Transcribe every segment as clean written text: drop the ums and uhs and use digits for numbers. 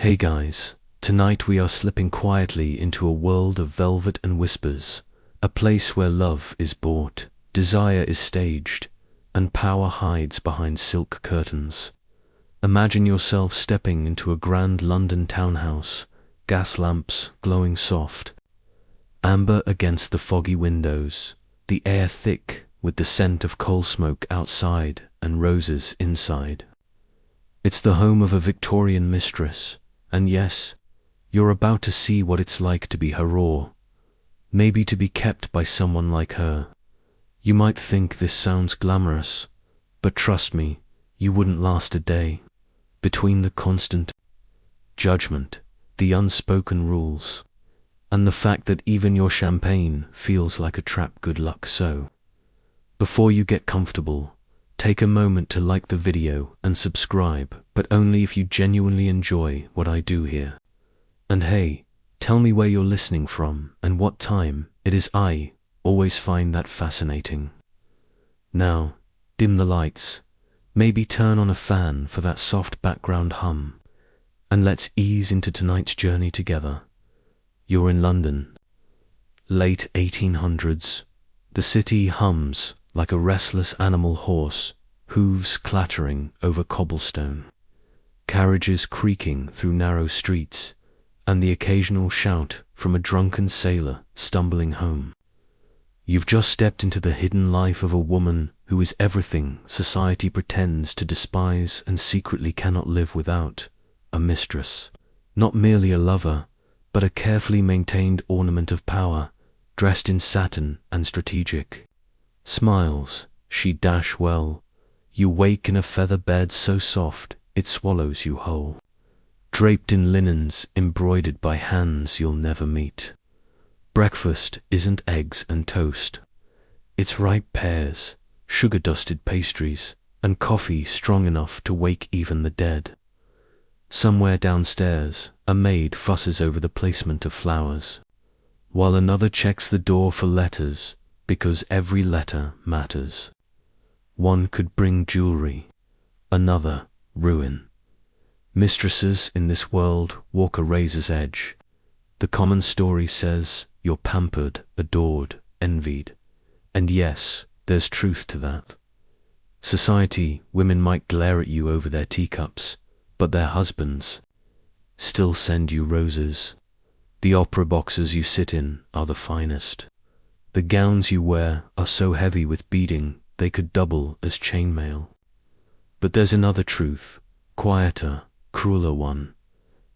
Hey guys, tonight we are slipping quietly into a world of velvet and whispers, a place where love is bought, desire is staged, and power hides behind silk curtains. Imagine yourself stepping into a grand London townhouse, gas lamps glowing soft, amber against the foggy windows, the air thick with the scent of coal smoke outside and roses inside. It's the home of a Victorian mistress, and yes, you're about to see what it's like to be her roar, maybe to be kept by someone like her. You might think this sounds glamorous, but trust me, you wouldn't last a day. Between the constant judgment, the unspoken rules, and the fact that even your champagne feels like a trap, good luck. So, before you get comfortable, take a moment to like the video and subscribe, but only if you genuinely enjoy what I do here. And hey, tell me where you're listening from and what time it is. I always find that fascinating. Now, dim the lights, maybe turn on a fan for that soft background hum, and let's ease into tonight's journey together. You're in London. Late 1800s. The city hums like a restless animal horse, hooves clattering over cobblestone, carriages creaking through narrow streets, and the occasional shout from a drunken sailor stumbling home. You've just stepped into the hidden life of a woman who is everything society pretends to despise and secretly cannot live without: a mistress. Not merely a lover, but a carefully maintained ornament of power, dressed in satin and strategic smiles. She dash well. You wake in a feather bed so soft it swallows you whole, draped in linens embroidered by hands you'll never meet. Breakfast isn't eggs and toast. It's ripe pears, sugar-dusted pastries, and coffee strong enough to wake even the dead. Somewhere downstairs, a maid fusses over the placement of flowers, while another checks the door for letters, because every letter matters. One could bring jewelry, another ruin. Mistresses in this world walk a razor's edge. The common story says you're pampered, adored, envied. And yes, there's truth to that. Society, women might glare at you over their teacups, but their husbands still send you roses. The opera boxes you sit in are the finest. The gowns you wear are so heavy with beading they could double as chainmail. But there's another truth, quieter, crueler one.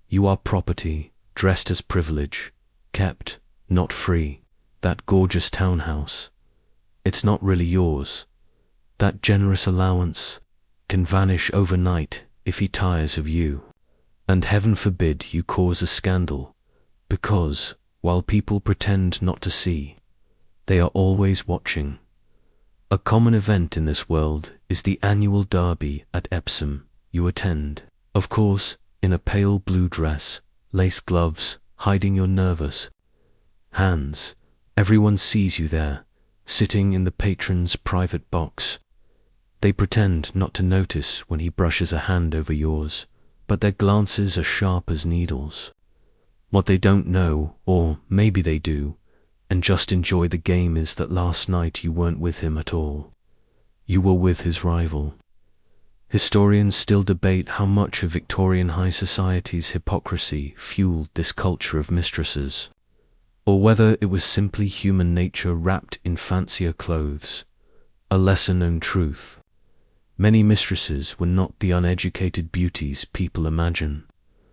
You are property, dressed as privilege, kept, not free. That gorgeous townhouse, it's not really yours. That generous allowance can vanish overnight if he tires of you. And heaven forbid you cause a scandal, because, while people pretend not to see, they are always watching. A common event in this world is the annual derby at Epsom. You attend, of course, in a pale blue dress, lace gloves hiding your nervous hands. Everyone sees you there, sitting in the patron's private box. They pretend not to notice when he brushes a hand over yours, but their glances are sharp as needles. What they don't know, or maybe they do, and just enjoy the game, is that last night you weren't with him at all. You were with his rival. Historians still debate how much of Victorian high society's hypocrisy fueled this culture of mistresses, or whether it was simply human nature wrapped in fancier clothes. A lesser-known truth: many mistresses were not the uneducated beauties people imagine.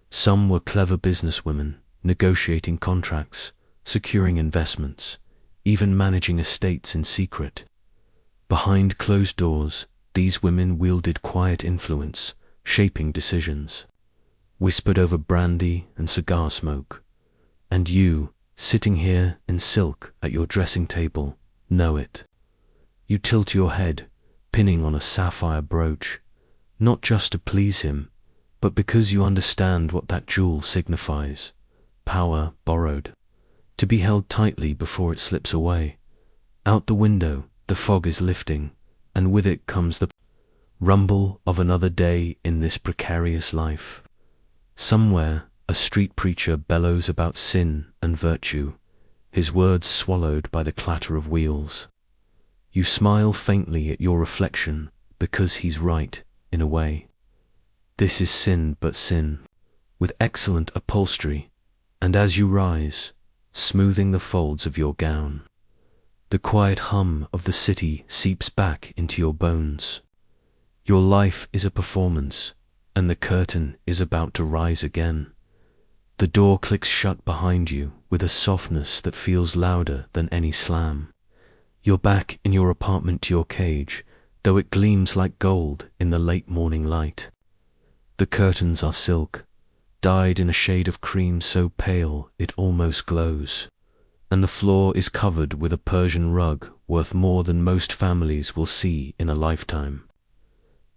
Some were clever businesswomen, negotiating contracts, securing investments, even managing estates in secret. Behind closed doors, these women wielded quiet influence, shaping decisions, whispered over brandy and cigar smoke. And you, sitting here in silk at your dressing table, know it. You tilt your head, pinning on a sapphire brooch, not just to please him, but because you understand what that jewel signifies: power borrowed, to be held tightly before it slips away. Out the window, the fog is lifting, and with it comes the rumble of another day in this precarious life. Somewhere, a street preacher bellows about sin and virtue, his words swallowed by the clatter of wheels. You smile faintly at your reflection because he's right, in a way. This is sin but sin, with excellent upholstery, and as you rise, smoothing the folds of your gown, the quiet hum of the city seeps back into your bones. Your life is a performance, and the curtain is about to rise again. The door clicks shut behind you with a softness that feels louder than any slam. You're back in your apartment to your cage, though it gleams like gold in the late morning light. The curtains are silk, dyed in a shade of cream so pale it almost glows, and the floor is covered with a Persian rug worth more than most families will see in a lifetime.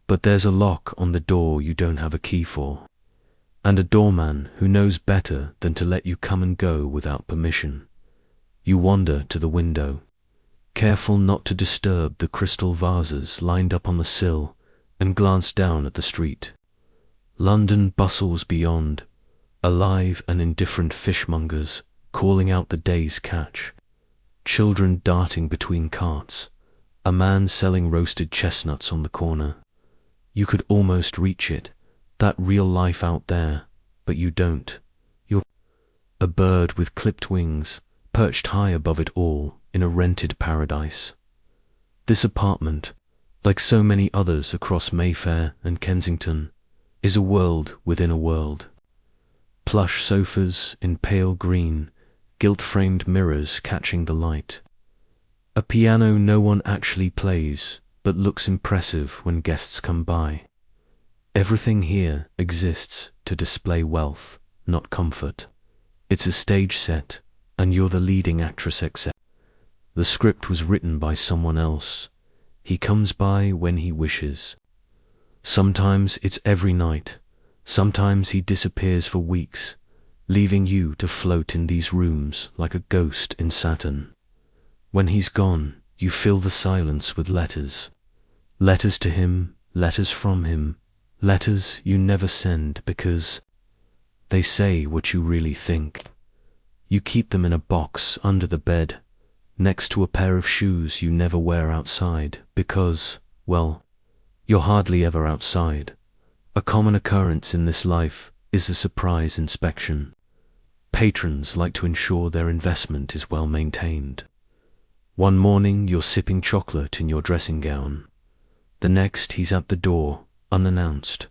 But there's a lock on the door you don't have a key for, and a doorman who knows better than to let you come and go without permission. You wander to the window, careful not to disturb the crystal vases lined up on the sill, and glance down at the street. London bustles beyond, alive and indifferent fishmongers calling out the day's catch, children darting between carts, a man selling roasted chestnuts on the corner. You could almost reach it, that real life out there, but you don't. You're a bird with clipped wings, perched high above it all in a rented paradise. This apartment, like so many others across Mayfair and Kensington, is a world within a world. Plush sofas in pale green, gilt-framed mirrors catching the light. A piano no one actually plays, but looks impressive when guests come by. Everything here exists to display wealth, not comfort. It's a stage set, and you're the leading actress except. The script was written by someone else. He comes by when he wishes. Sometimes it's every night, sometimes he disappears for weeks, leaving you to float in these rooms like a ghost in Saturn. When he's gone, you fill the silence with letters. Letters to him, letters from him, letters you never send because they say what you really think. You keep them in a box under the bed, next to a pair of shoes you never wear outside because, well, you're hardly ever outside. A common occurrence in this life is a surprise inspection. Patrons like to ensure their investment is well maintained. One morning you're sipping chocolate in your dressing gown. The next he's at the door, unannounced,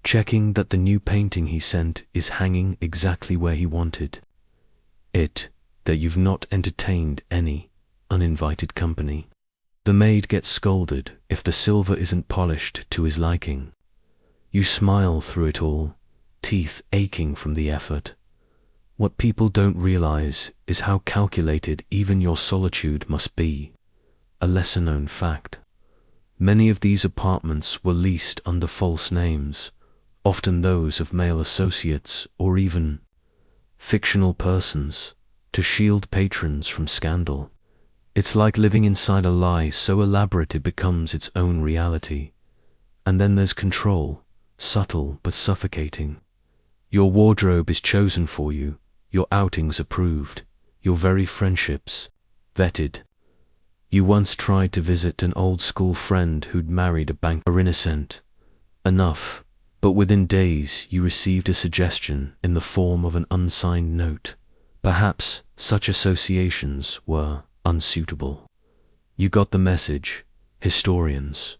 checking that the new painting he sent is hanging exactly where he wanted it, that you've not entertained any uninvited company. The maid gets scolded if the silver isn't polished to his liking. You smile through it all, teeth aching from the effort. What people don't realize is how calculated even your solitude must be, a lesser-known fact. Many of these apartments were leased under false names, often those of male associates or even fictional persons, to shield patrons from scandal. It's like living inside a lie so elaborate it becomes its own reality. And then there's control, subtle but suffocating. Your wardrobe is chosen for you, your outings approved, your very friendships vetted. You once tried to visit an old school friend who'd married a banker. Innocent enough, but within days you received a suggestion in the form of an unsigned note. Perhaps such associations were unsuitable. You got the message. Historians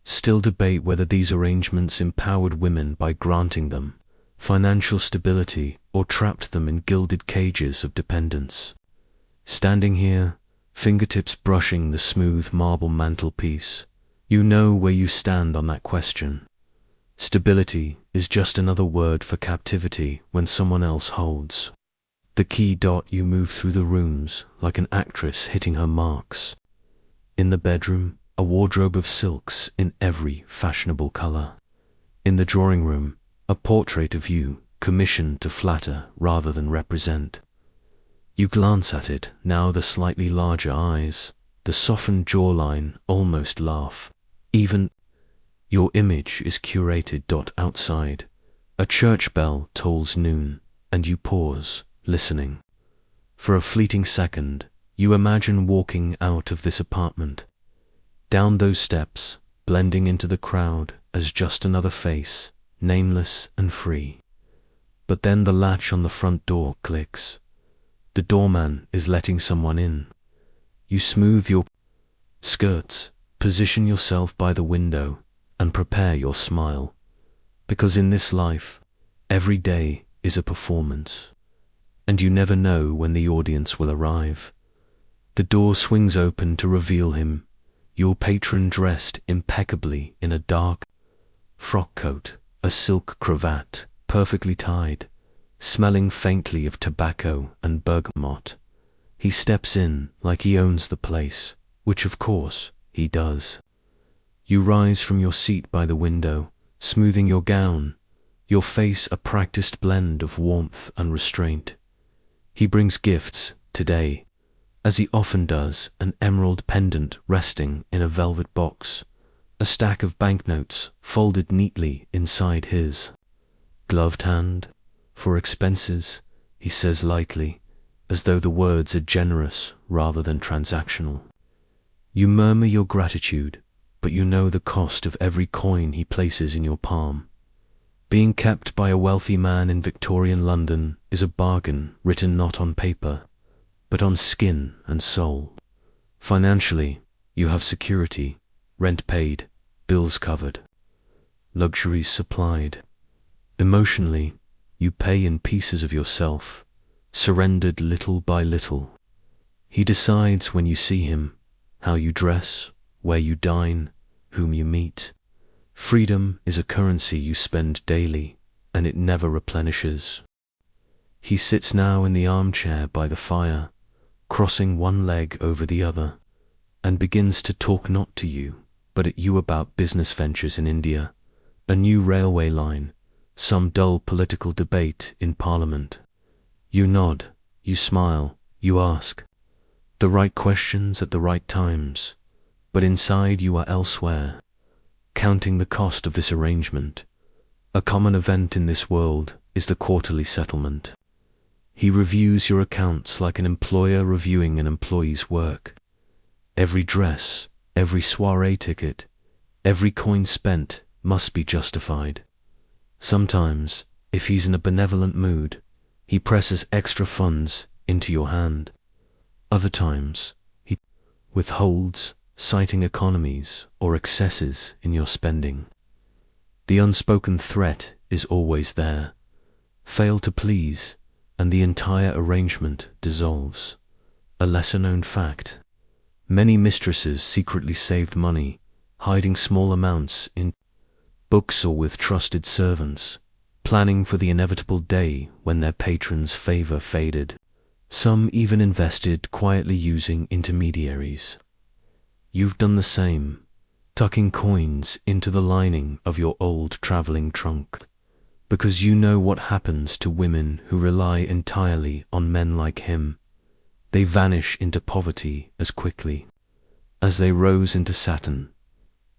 still debate whether these arrangements empowered women by granting them financial stability or trapped them in gilded cages of dependence. Standing here, fingertips brushing the smooth marble mantelpiece, you know where you stand on that question. Stability is just another word for captivity when someone else holds the key. You move through the rooms like an actress hitting her marks. In the bedroom, a wardrobe of silks in every fashionable color. In the drawing room, a portrait of you commissioned to flatter rather than represent. You glance at it, now the slightly larger eyes, the softened jawline, almost laugh. Even your image is curated. Outside, A church bell tolls noon, and you pause, listening. For a fleeting second, you imagine walking out of this apartment, down those steps, blending into the crowd as just another face, nameless and free. But then the latch on the front door clicks. The doorman is letting someone in. You smooth your skirts, position yourself by the window, and prepare your smile. Because in this life, every day is a performance, and you never know when the audience will arrive. The door swings open to reveal him, your patron dressed impeccably in a dark frock coat, a silk cravat, perfectly tied, smelling faintly of tobacco and bergamot. He steps in like he owns the place, which of course he does. You rise from your seat by the window, smoothing your gown, your face a practiced blend of warmth and restraint. He brings gifts today, as he often does, an emerald pendant resting in a velvet box, a stack of banknotes folded neatly inside his gloved hand. For expenses, he says lightly, as though the words are generous rather than transactional. You murmur your gratitude, but you know the cost of every coin he places in your palm. Being kept by a wealthy man in Victorian London is a bargain written not on paper, but on skin and soul. Financially, you have security, rent paid, bills covered, luxuries supplied. Emotionally, you pay in pieces of yourself, surrendered little by little. He decides when you see him, how you dress, where you dine, whom you meet. Freedom is a currency you spend daily, and it never replenishes. He sits now in the armchair by the fire, crossing one leg over the other, and begins to talk not to you, but at you about business ventures in India, a new railway line, some dull political debate in Parliament. You nod, you smile, you ask the right questions at the right times, but inside you are elsewhere, counting the cost of this arrangement. A common event in this world is the quarterly settlement. He reviews your accounts like an employer reviewing an employee's work. Every dress, every soirée ticket, every coin spent must be justified. Sometimes, if he's in a benevolent mood, he presses extra funds into your hand. Other times, he withholds, citing economies or excesses in your spending. The unspoken threat is always there. Fail to please, and the entire arrangement dissolves. A lesser-known fact: many mistresses secretly saved money, hiding small amounts in books or with trusted servants, planning for the inevitable day when their patron's favor faded. Some even invested quietly using intermediaries. You've done the same, tucking coins into the lining of your old traveling trunk, because you know what happens to women who rely entirely on men like him. They vanish into poverty as quickly as they rose into Saturn.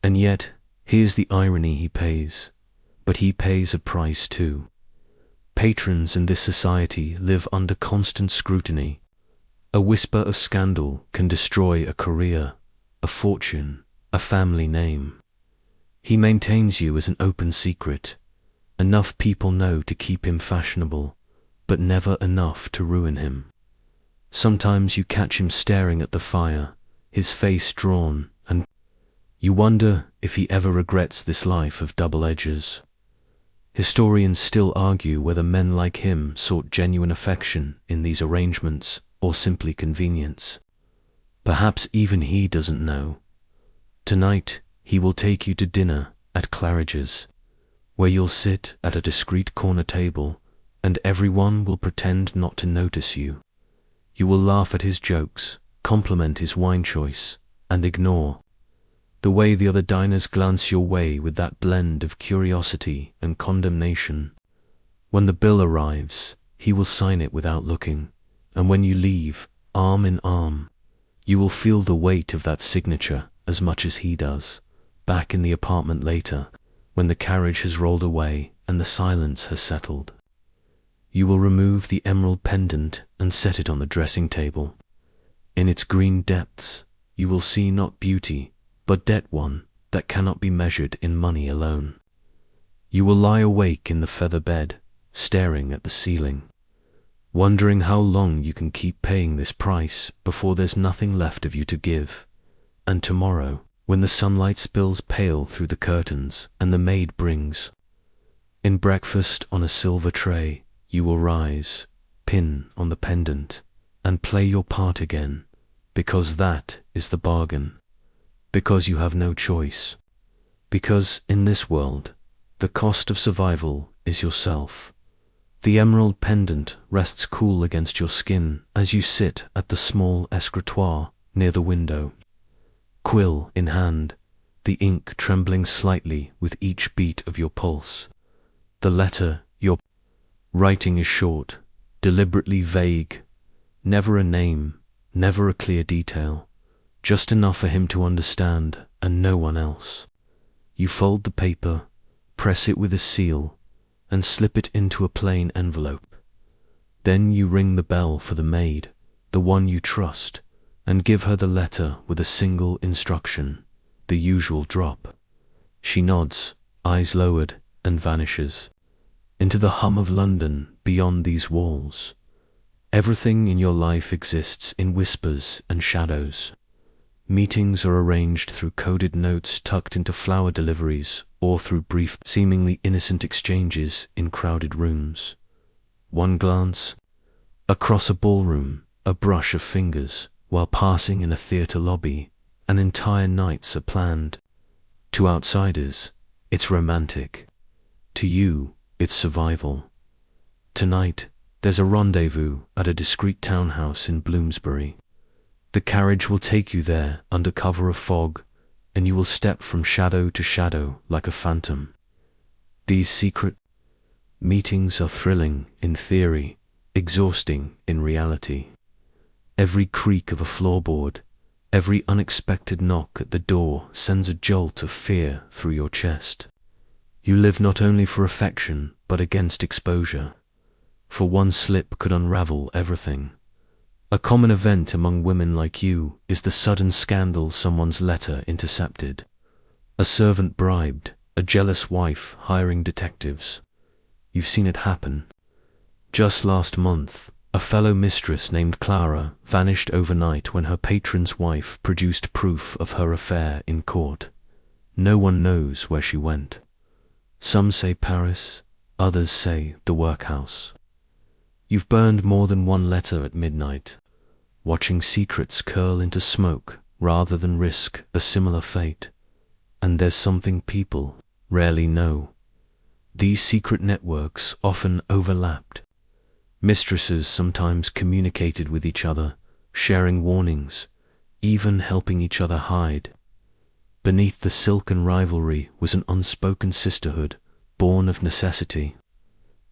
And yet, here's the irony: he pays, but he pays a price too. Patrons in this society live under constant scrutiny. A whisper of scandal can destroy a career, a fortune, a family name. He maintains you as an open secret. Enough people know to keep him fashionable, but never enough to ruin him. Sometimes you catch him staring at the fire, his face drawn, and you wonder if he ever regrets this life of double edges. Historians still argue whether men like him sought genuine affection in these arrangements or simply convenience. Perhaps even he doesn't know. Tonight, he will take you to dinner at Claridge's, where you'll sit at a discreet corner table, and everyone will pretend not to notice you. You will laugh at his jokes, compliment his wine choice, and ignore the way the other diners glance your way with that blend of curiosity and condemnation. When the bill arrives, he will sign it without looking, and when you leave, arm in arm, you will feel the weight of that signature as much as he does. Back in the apartment later, when the carriage has rolled away and the silence has settled. You will remove the emerald pendant and set it on the dressing table. In its green depths, you will see not beauty, but debt one that cannot be measured in money alone. You will lie awake in the feather bed, staring at the ceiling, wondering how long you can keep paying this price before there's nothing left of you to give. And tomorrow, when the sunlight spills pale through the curtains and the maid brings in breakfast on a silver tray, you will rise, pin on the pendant, and play your part again, because that is the bargain, because you have no choice, because in this world, the cost of survival is yourself. The emerald pendant rests cool against your skin as you sit at the small escritoire near the window, quill in hand, the ink trembling slightly with each beat of your pulse. The letter you're writing is short, deliberately vague, never a name, never a clear detail, just enough for him to understand and no one else. You fold the paper, press it with a seal, and slip it into a plain envelope. Then you ring the bell for the maid, the one you trust, and give her the letter with a single instruction, the usual drop. She nods, eyes lowered, and vanishes into the hum of London beyond these walls. Everything in your life exists in whispers and shadows. Meetings are arranged through coded notes tucked into flower deliveries or through brief, seemingly innocent exchanges in crowded rooms. One glance across a ballroom, a brush of fingers, while passing in a theatre lobby, and entire nights are planned. To outsiders, it's romantic. To you, it's survival. Tonight, there's a rendezvous at a discreet townhouse in Bloomsbury. The carriage will take you there under cover of fog, and you will step from shadow to shadow like a phantom. These secret meetings are thrilling in theory, exhausting in reality. Every creak of a floorboard, every unexpected knock at the door sends a jolt of fear through your chest. You live not only for affection, but against exposure. For one slip could unravel everything. A common event among women like you is the sudden scandal someone's letter intercepted. A servant bribed, a jealous wife hiring detectives. You've seen it happen. Just last month, a fellow mistress named Clara vanished overnight when her patron's wife produced proof of her affair in court. No one knows where she went. Some say Paris, others say the workhouse. You've burned more than one letter at midnight, watching secrets curl into smoke rather than risk a similar fate. And there's something people rarely know. These secret networks often overlapped. Mistresses sometimes communicated with each other, sharing warnings, even helping each other hide. Beneath the silken rivalry was an unspoken sisterhood, born of necessity.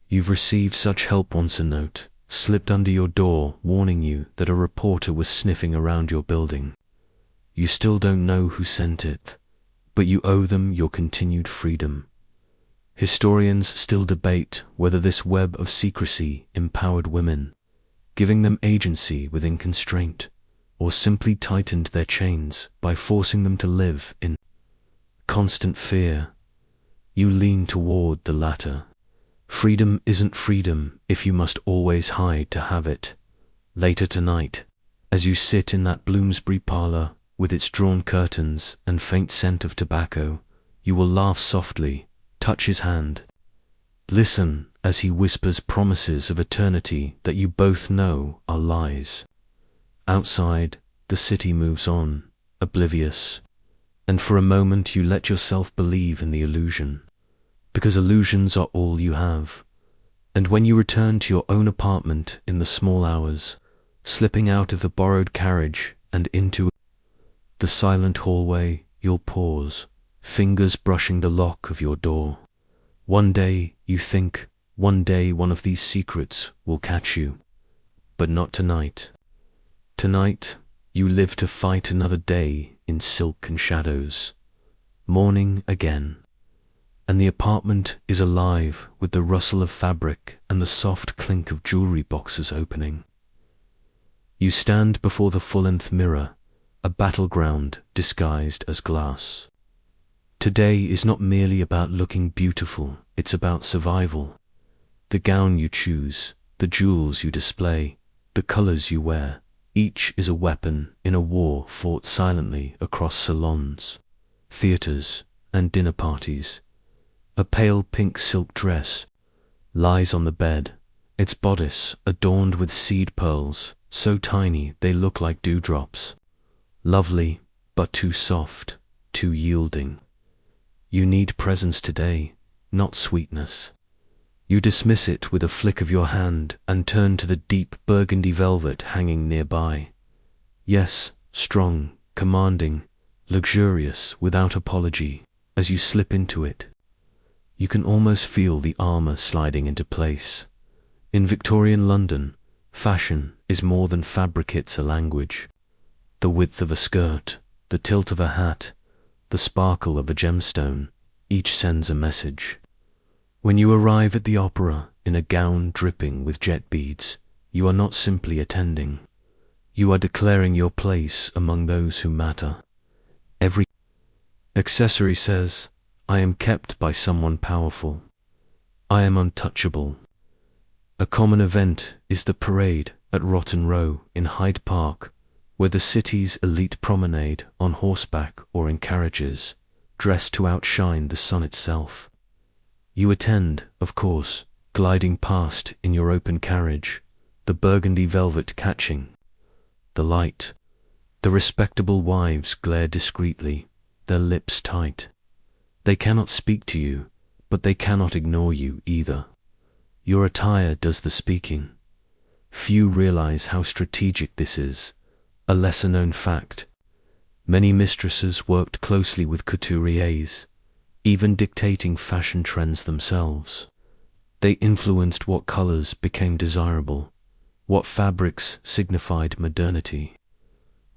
You've received such help once. A note slipped under your door warning you that a reporter was sniffing around your building. You still don't know who sent it, but you owe them your continued freedom. Historians still debate whether this web of secrecy empowered women, giving them agency within constraint, or simply tightened their chains by forcing them to live in constant fear. You lean toward the latter. Freedom isn't freedom if you must always hide to have it. Later tonight, as you sit in that Bloomsbury parlour with its drawn curtains and faint scent of tobacco, you will laugh softly, touch his hand, listen as he whispers promises of eternity that you both know are lies. Outside, the city moves on, oblivious, and for a moment you let yourself believe in the illusion, because illusions are all you have. And when you return to your own apartment in the small hours, slipping out of the borrowed carriage and into the silent hallway, you'll pause, fingers brushing the lock of your door. One day, you think, one day one of these secrets will catch you. But not tonight. Tonight, you live to fight another day in silk and shadows. Morning again. and the apartment is alive with the rustle of fabric and the soft clink of jewelry boxes opening. You stand before the full-length mirror, a battleground disguised as glass. Today is not merely about looking beautiful, it's about survival. The gown you choose, the jewels you display, the colors you wear, each is a weapon in a war fought silently across salons, theaters, and dinner parties. A pale pink silk dress lies on the bed, its bodice adorned with seed pearls, so tiny they look like dewdrops. Lovely, but too soft, too yielding. You need presence today, not sweetness. You dismiss it with a flick of your hand and turn to the deep burgundy velvet hanging nearby. Yes, strong, commanding, luxurious, without apology, as you slip into it. You can almost feel the armor sliding into place. In Victorian London, fashion is more than fabric, it's a language. The width of a skirt, the tilt of a hat, the sparkle of a gemstone, each sends a message. When you arrive at the opera in a gown dripping with jet beads, you are not simply attending. You are declaring your place among those who matter. Every accessory says, I am kept by someone powerful. I am untouchable. A common event is the parade at Rotten Row in Hyde Park, where the city's elite promenade on horseback or in carriages, dressed to outshine the sun itself. You attend, of course, gliding past in your open carriage, the burgundy velvet catching the light. The respectable wives glare discreetly, their lips tight. They cannot speak to you, but they cannot ignore you either. Your attire does the speaking. Few realize how strategic this is, a lesser-known fact. Many mistresses worked closely with couturiers, even dictating fashion trends themselves. They influenced what colors became desirable, what fabrics signified modernity.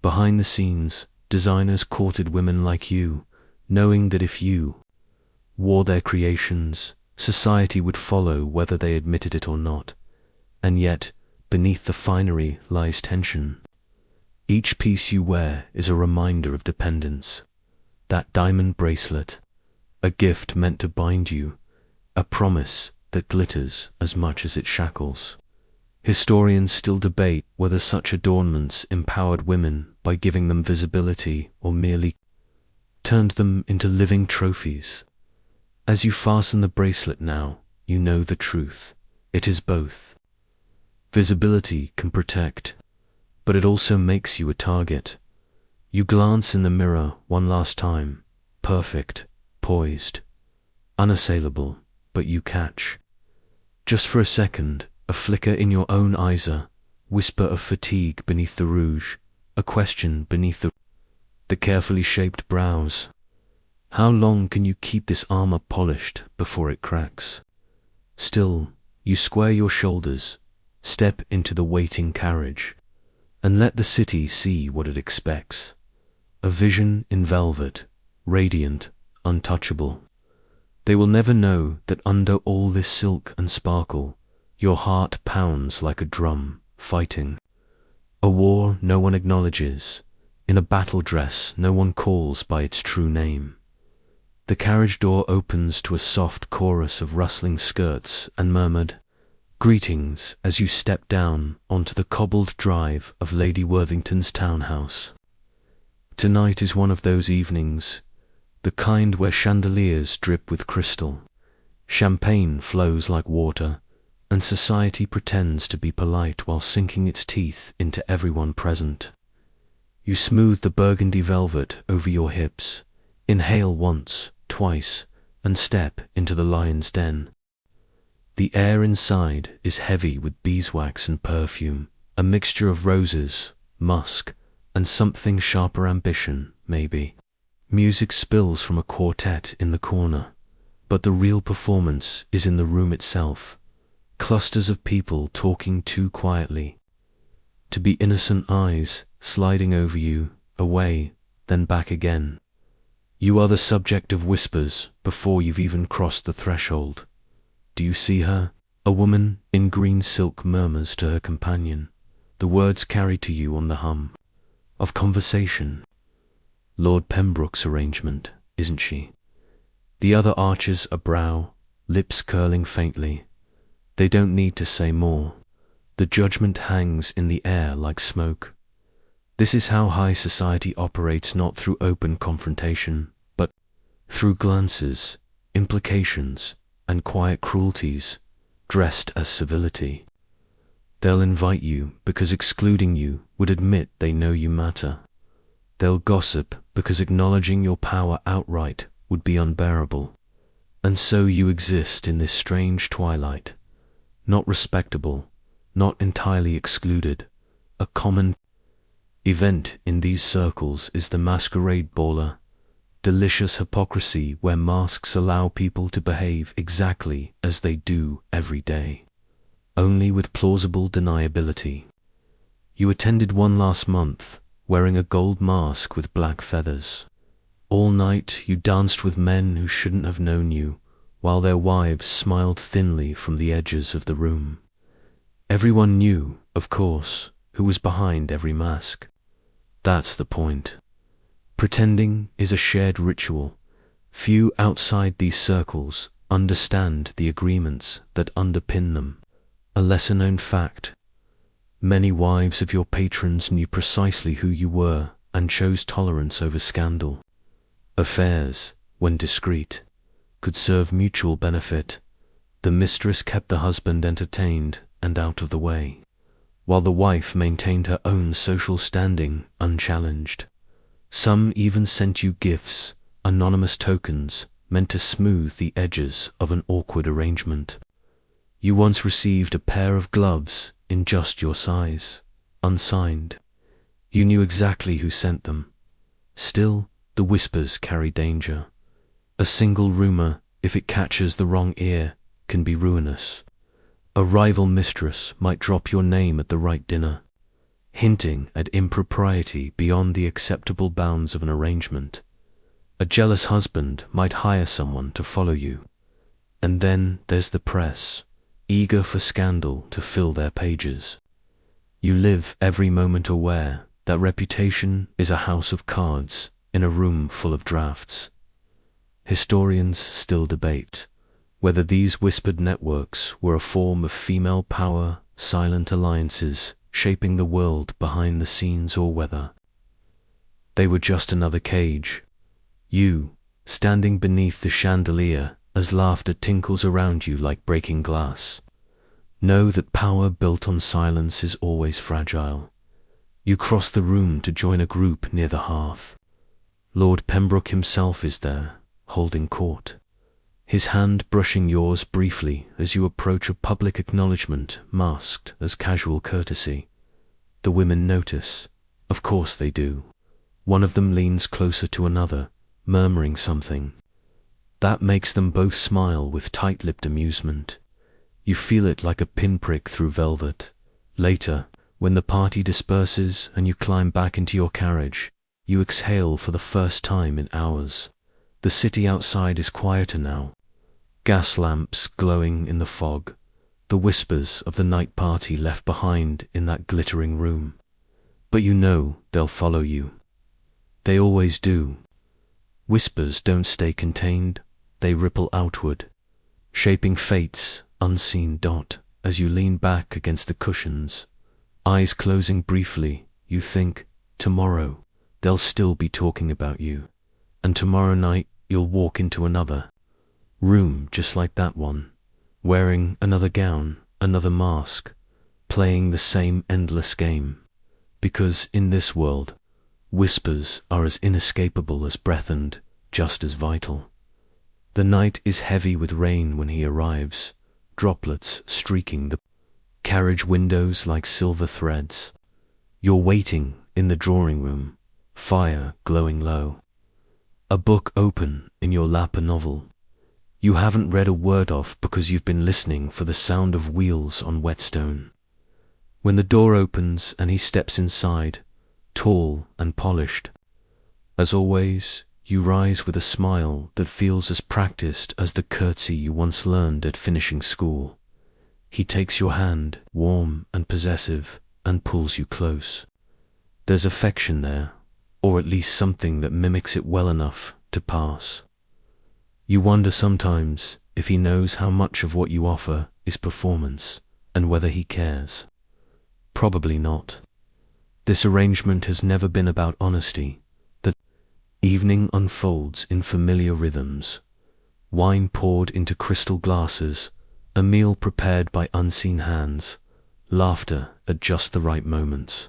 Behind the scenes, designers courted women like you, knowing that if you wore their creations, society would follow whether they admitted it or not. And yet, beneath the finery lies tension. Each piece you wear is a reminder of dependence. That diamond bracelet, a gift meant to bind you, a promise that glitters as much as it shackles. Historians still debate whether such adornments empowered women by giving them visibility or merely turned them into living trophies. As you fasten the bracelet now, you know the truth. It is both. Visibility can protect, but it also makes you a target. You glance in the mirror one last time, perfect, poised, unassailable, but you catch. Just for a second, a flicker in your own eyes, a whisper of fatigue beneath the rouge, a question beneath the carefully shaped brows. How long can you keep this armor polished before it cracks? Still, you square your shoulders, step into the waiting carriage, and let the city see what it expects. A vision in velvet, radiant, untouchable. They will never know that under all this silk and sparkle, your heart pounds like a drum, fighting. A war no one acknowledges, in a battle dress no one calls by its true name. The carriage door opens to a soft chorus of rustling skirts and murmured greetings as you step down onto the cobbled drive of Lady Worthington's townhouse. Tonight is one of those evenings, the kind where chandeliers drip with crystal, champagne flows like water, and society pretends to be polite while sinking its teeth into everyone present. You smooth the burgundy velvet over your hips, inhale once, twice, and step into the lion's den. The air inside is heavy with beeswax and perfume, a mixture of roses, musk, and something sharper ambition, maybe. Music spills from a quartet in the corner, but the real performance is in the room itself. Clusters of people talking too quietly to be innocent eyes sliding over you, away, then back again. You are the subject of whispers before you've even crossed the threshold. Do you see her? A woman in green silk murmurs to her companion, the words carried to you on the hum of conversation. Lord Pembroke's arrangement, isn't she? The other arches a brow, lips curling faintly. They don't need to say more. The judgment hangs in the air like smoke. This is how high society operates, not through open confrontation, but through glances, implications, and quiet cruelties, dressed as civility. They'll invite you because excluding you would admit they know you matter. They'll gossip because acknowledging your power outright would be unbearable. And so you exist in this strange twilight, not respectable, not entirely excluded. A common event in these circles is the masquerade baller, delicious hypocrisy where masks allow people to behave exactly as they do every day, only with plausible deniability. You attended one last month, wearing a gold mask with black feathers. All night you danced with men who shouldn't have known you, while their wives smiled thinly from the edges of the room. Everyone knew, of course, who was behind every mask. That's the point. Pretending is a shared ritual. Few outside these circles understand the agreements that underpin them. A lesser-known fact. Many wives of your patrons knew precisely who you were and chose tolerance over scandal. Affairs, when discreet, could serve mutual benefit. The mistress kept the husband entertained and out of the way, while the wife maintained her own social standing unchallenged. Some even sent you gifts, anonymous tokens meant to smooth the edges of an awkward arrangement. You once received a pair of gloves in just your size, unsigned. You knew exactly who sent them. Still, the whispers carry danger. A single rumor, if it catches the wrong ear, can be ruinous. A rival mistress might drop your name at the right dinner, hinting at impropriety beyond the acceptable bounds of an arrangement. A jealous husband might hire someone to follow you. And then there's the press, eager for scandal to fill their pages. You live every moment aware that reputation is a house of cards in a room full of drafts. Historians still debate whether these whispered networks were a form of female power, silent alliances shaping the world behind the scenes, or whether they were just another cage. You, standing beneath the chandelier as laughter tinkles around you like breaking glass, know that power built on silence is always fragile. You cross the room to join a group near the hearth. Lord Pembroke himself is there, holding court, his hand brushing yours briefly as you approach a public acknowledgement masked as casual courtesy. The women notice. Of course they do. One of them leans closer to another, murmuring something. That makes them both smile with tight-lipped amusement. You feel it like a pinprick through velvet. Later, when the party disperses and you climb back into your carriage, you exhale for the first time in hours. The city outside is quieter now. Gas lamps glowing in the fog, the whispers of the night party left behind in that glittering room. But you know they'll follow you. They always do. Whispers don't stay contained, they ripple outward, shaping fate's unseen dot as you lean back against the cushions. Eyes closing briefly, you think, tomorrow they'll still be talking about you. And tomorrow night you'll walk into another room just like that one, wearing another gown, another mask, playing the same endless game. Because in this world, whispers are as inescapable as breath and just as vital. The night is heavy with rain when he arrives, droplets streaking the carriage windows like silver threads. You're waiting in the drawing room, fire glowing low. A book open in your lap, a novel you haven't read a word of because you've been listening for the sound of wheels on whetstone. When the door opens and he steps inside, tall and polished. As always, You rise with a smile that feels as practiced as the curtsy you once learned at finishing school. He takes your hand, warm and possessive, and pulls you close. There's affection there, or at least something that mimics it well enough to pass. You wonder sometimes if he knows how much of what you offer is performance, and whether he cares. Probably not. This arrangement has never been about honesty. The evening unfolds in familiar rhythms. Wine poured into crystal glasses, a meal prepared by unseen hands, laughter at just the right moments.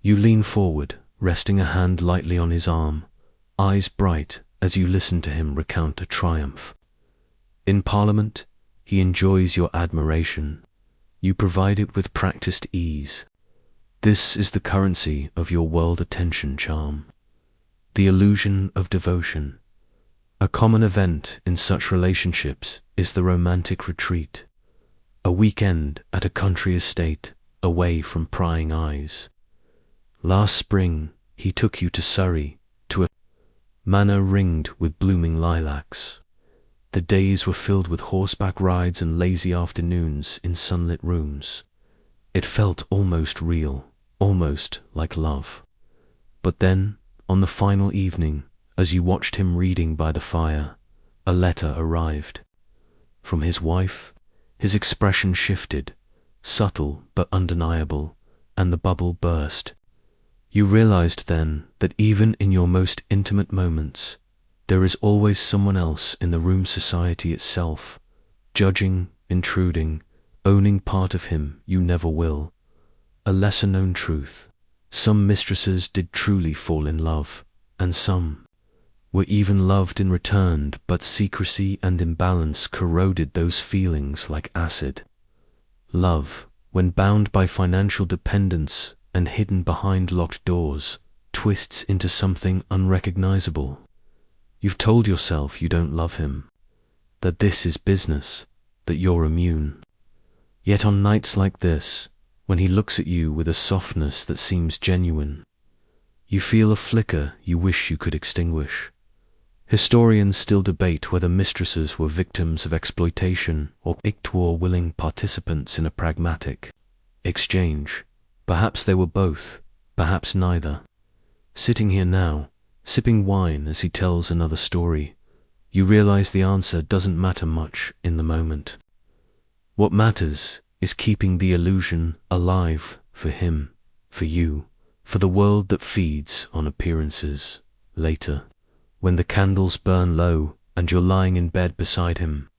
You lean forward, resting a hand lightly on his arm, eyes bright as you listen to him recount a triumph. In Parliament, he enjoys your admiration. You provide it with practiced ease. This is the currency of your world attention charm. The illusion of devotion. A common event in such relationships is the romantic retreat. A weekend at a country estate, away from prying eyes. Last spring, he took you to Surrey, to a manor ringed with blooming lilacs. The days were filled with horseback rides and lazy afternoons in sunlit rooms. It felt almost real, almost like love. But then, on the final evening, as you watched him reading by the fire, a letter arrived. From his wife, his expression shifted, subtle but undeniable, and the bubble burst. You realized then that even in your most intimate moments, there is always someone else in the room, society itself, judging, intruding, owning part of him you never will. A lesser-known truth. Some mistresses did truly fall in love, and some were even loved in return, but secrecy and imbalance corroded those feelings like acid. Love, when bound by financial dependence and hidden behind locked doors, twists into something unrecognizable. You've told yourself you don't love him, that this is business, that you're immune. Yet on nights like this, when he looks at you with a softness that seems genuine, you feel a flicker you wish you could extinguish. Historians still debate whether mistresses were victims of exploitation or willing participants in a pragmatic exchange. Perhaps they were both, perhaps neither. Sitting here now, sipping wine as he tells another story, you realize the answer doesn't matter much in the moment. What matters is keeping the illusion alive for him, for you, for the world that feeds on appearances. Later, when the candles burn low and you're lying in bed beside him,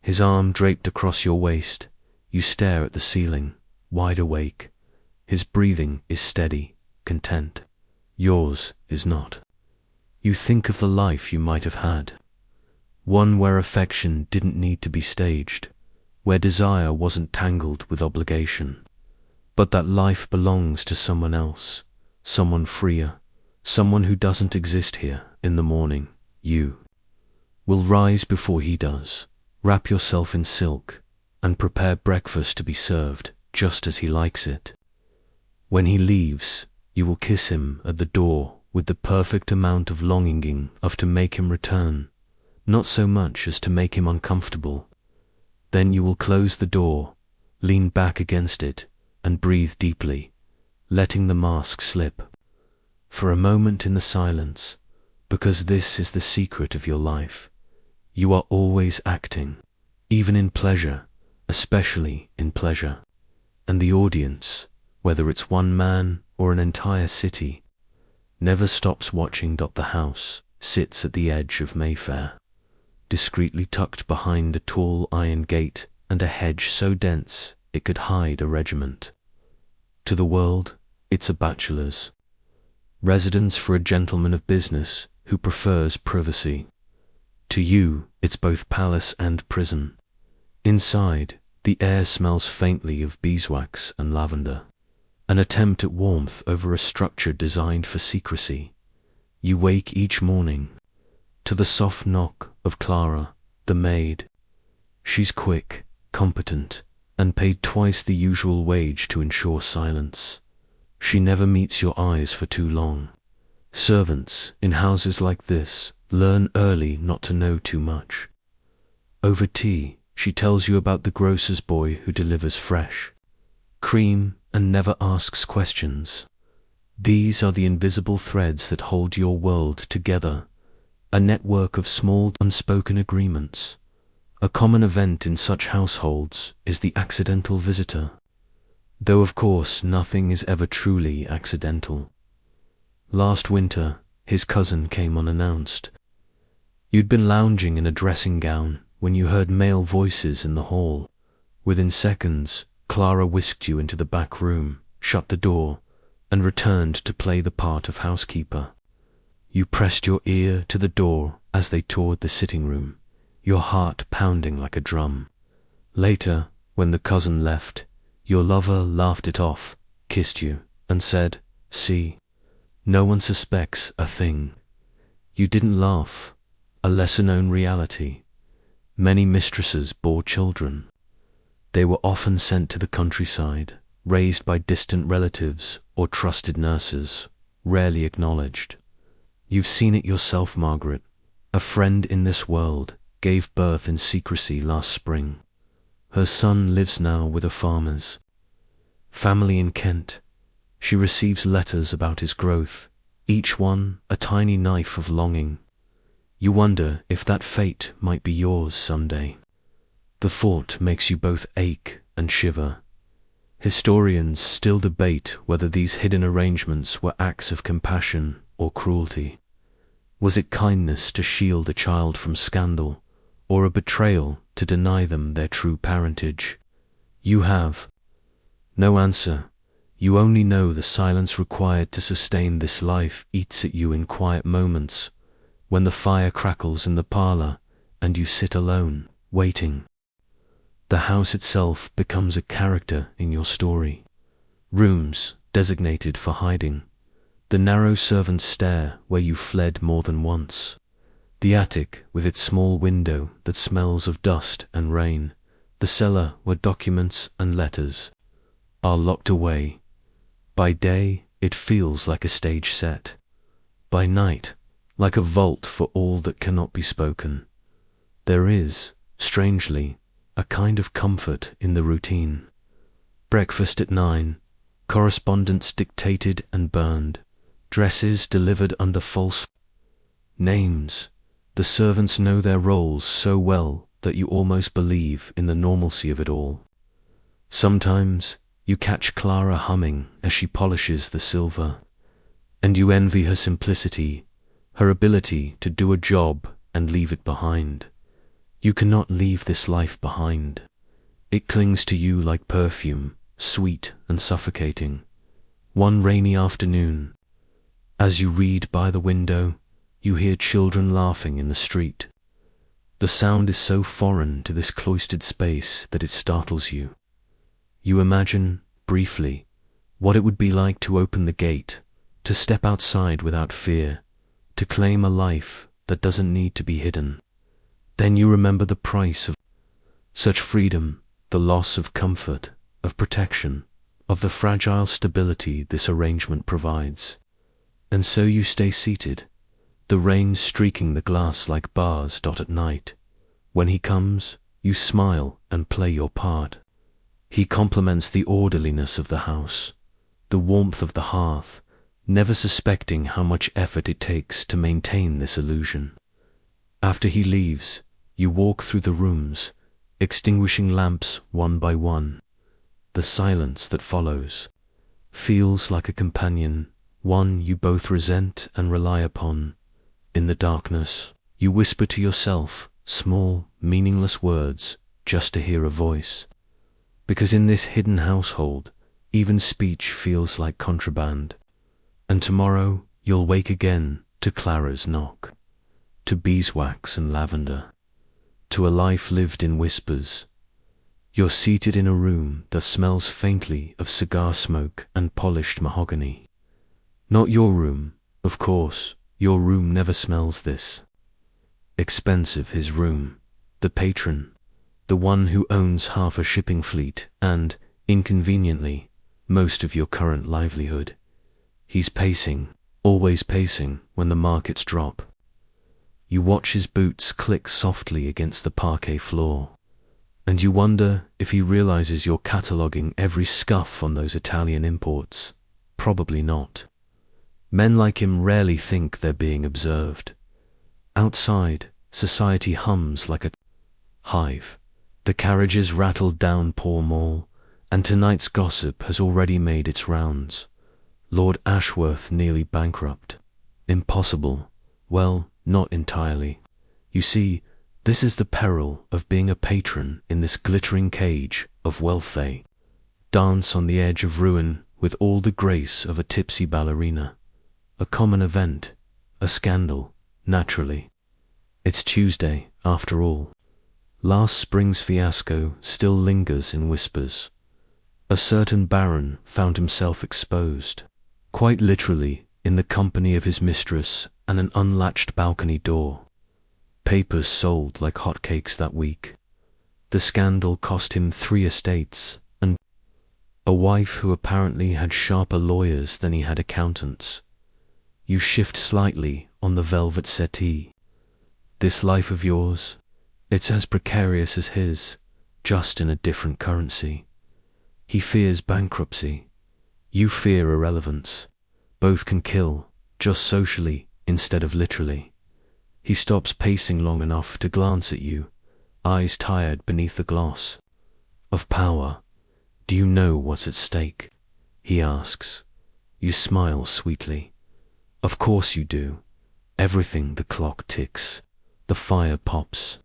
his arm draped across your waist, you stare at the ceiling, wide awake. His breathing is steady, content. Yours is not. You think of the life you might have had. One where affection didn't need to be staged, where desire wasn't tangled with obligation. But that life belongs to someone else, someone freer, someone who doesn't exist here. In the morning, you will rise before he does, wrap yourself in silk, and prepare breakfast to be served just as he likes it. When he leaves, you will kiss him at the door with the perfect amount of longing enough to make him return, not so much as to make him uncomfortable. Then you will close the door, lean back against it, and breathe deeply, letting the mask slip. For a moment in the silence, because this is the secret of your life, you are always acting, even in pleasure, especially in pleasure. And the audience, whether it's one man or an entire city, never stops watching. The house sits at the edge of Mayfair, discreetly tucked behind a tall iron gate and a hedge so dense it could hide a regiment. To the world, it's a bachelor's residence for a gentleman of business who prefers privacy. To you, it's both palace and prison. Inside, the air smells faintly of beeswax and lavender, an attempt at warmth over a structure designed for secrecy. You wake each morning to the soft knock of Clara, the maid. She's quick, competent, and paid twice the usual wage to ensure silence. She never meets your eyes for too long. Servants in houses like this learn early not to know too much. Over tea, she tells you about the grocer's boy who delivers fresh cream and never asks questions. These are the invisible threads that hold your world together, a network of small unspoken agreements. A common event in such households is the accidental visitor, though of course nothing is ever truly accidental. Last winter, his cousin came unannounced. You'd been lounging in a dressing gown when you heard male voices in the hall. Within seconds, Clara whisked you into the back room, shut the door, and returned to play the part of housekeeper. You pressed your ear to the door as they toured the sitting room, your heart pounding like a drum. Later, when the cousin left, your lover laughed it off, kissed you, and said, "See, no one suspects a thing." You didn't laugh, a lesser-known reality. Many mistresses bore children. They were often sent to the countryside, raised by distant relatives or trusted nurses, rarely acknowledged. You've seen it yourself, Margaret. A friend in this world gave birth in secrecy last spring. Her son lives now with a farmer's family in Kent. She receives letters about his growth, each one a tiny knife of longing. You wonder if that fate might be yours someday. The thought makes you both ache and shiver. Historians still debate whether these hidden arrangements were acts of compassion or cruelty. Was it kindness to shield a child from scandal, or a betrayal to deny them their true parentage? You have no answer. You only know the silence required to sustain this life eats at you in quiet moments, when the fire crackles in the parlor and you sit alone, waiting. The house itself becomes a character in your story. Rooms designated for hiding. The narrow servant's stair where you fled more than once. The attic with its small window that smells of dust and rain. The cellar where documents and letters are locked away. By day, it feels like a stage set. By night, like a vault for all that cannot be spoken. There is, strangely, a kind of comfort in the routine. Breakfast at 9, correspondence dictated and burned, dresses delivered under false names. The servants know their roles so well that you almost believe in the normalcy of it all. Sometimes you catch Clara humming as she polishes the silver, and you envy her simplicity, her ability to do a job and leave it behind. You cannot leave this life behind. It clings to you like perfume, sweet and suffocating. One rainy afternoon, as you read by the window, you hear children laughing in the street. The sound is so foreign to this cloistered space that it startles you. You imagine, briefly, what it would be like to open the gate, to step outside without fear, to claim a life that doesn't need to be hidden. Then you remember the price of such freedom, the loss of comfort, of protection, of the fragile stability this arrangement provides. And so you stay seated, the rain streaking the glass like bars at night. When he comes, you smile and play your part. He compliments the orderliness of the house, the warmth of the hearth, never suspecting how much effort it takes to maintain this illusion. After he leaves, you walk through the rooms, extinguishing lamps one by one. The silence that follows feels like a companion, one you both resent and rely upon. In the darkness, you whisper to yourself small, meaningless words just to hear a voice. Because in this hidden household, even speech feels like contraband. And tomorrow you'll wake again to Clara's knock, to beeswax and lavender, to a life lived in whispers. You're seated in a room that smells faintly of cigar smoke and polished mahogany. Not your room, of course, your room never smells this. Expensive his room, the patron, the one who owns half a shipping fleet and, inconveniently, most of your current livelihood. He's pacing, always pacing when the markets drop. You watch his boots click softly against the parquet floor, and you wonder if he realizes you're cataloguing every scuff on those Italian imports. Probably not. Men like him rarely think they're being observed. Outside, society hums like a hive. The carriages rattle down Pall Mall, and tonight's gossip has already made its rounds. Lord Ashworth nearly bankrupt. Impossible. Well, not entirely. You see, this is the peril of being a patron in this glittering cage of wealth. They dance on the edge of ruin with all the grace of a tipsy ballerina. A common event, a scandal, naturally. It's Tuesday, after all. Last spring's fiasco still lingers in whispers. A certain baron found himself exposed, quite literally, in the company of his mistress and an unlatched balcony door. Papers sold like hotcakes that week. The scandal cost him 3 estates and a wife who apparently had sharper lawyers than he had accountants. You shift slightly on the velvet settee. This life of yours, it's as precarious as his, just in a different currency. He fears bankruptcy. You fear irrelevance. Both can kill, just socially instead of literally. He stops pacing long enough to glance at you, eyes tired beneath the gloss of power. Do you know what's at stake? He asks. You smile sweetly. Of course you do. Everything. The clock ticks. The fire pops.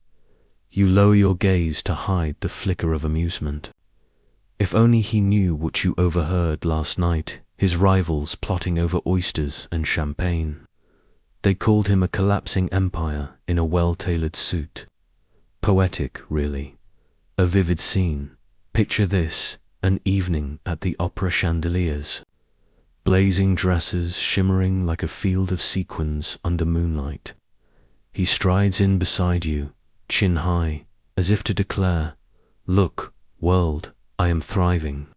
You lower your gaze to hide the flicker of amusement. If only he knew what you overheard last night, his rivals plotting over oysters and champagne. They called him a collapsing empire in a well-tailored suit. Poetic, really. A vivid scene. Picture this, an evening at the opera chandeliers. Blazing dresses shimmering like a field of sequins under moonlight. He strides in beside you, chin high, as if to declare, "Look, world, I am thriving."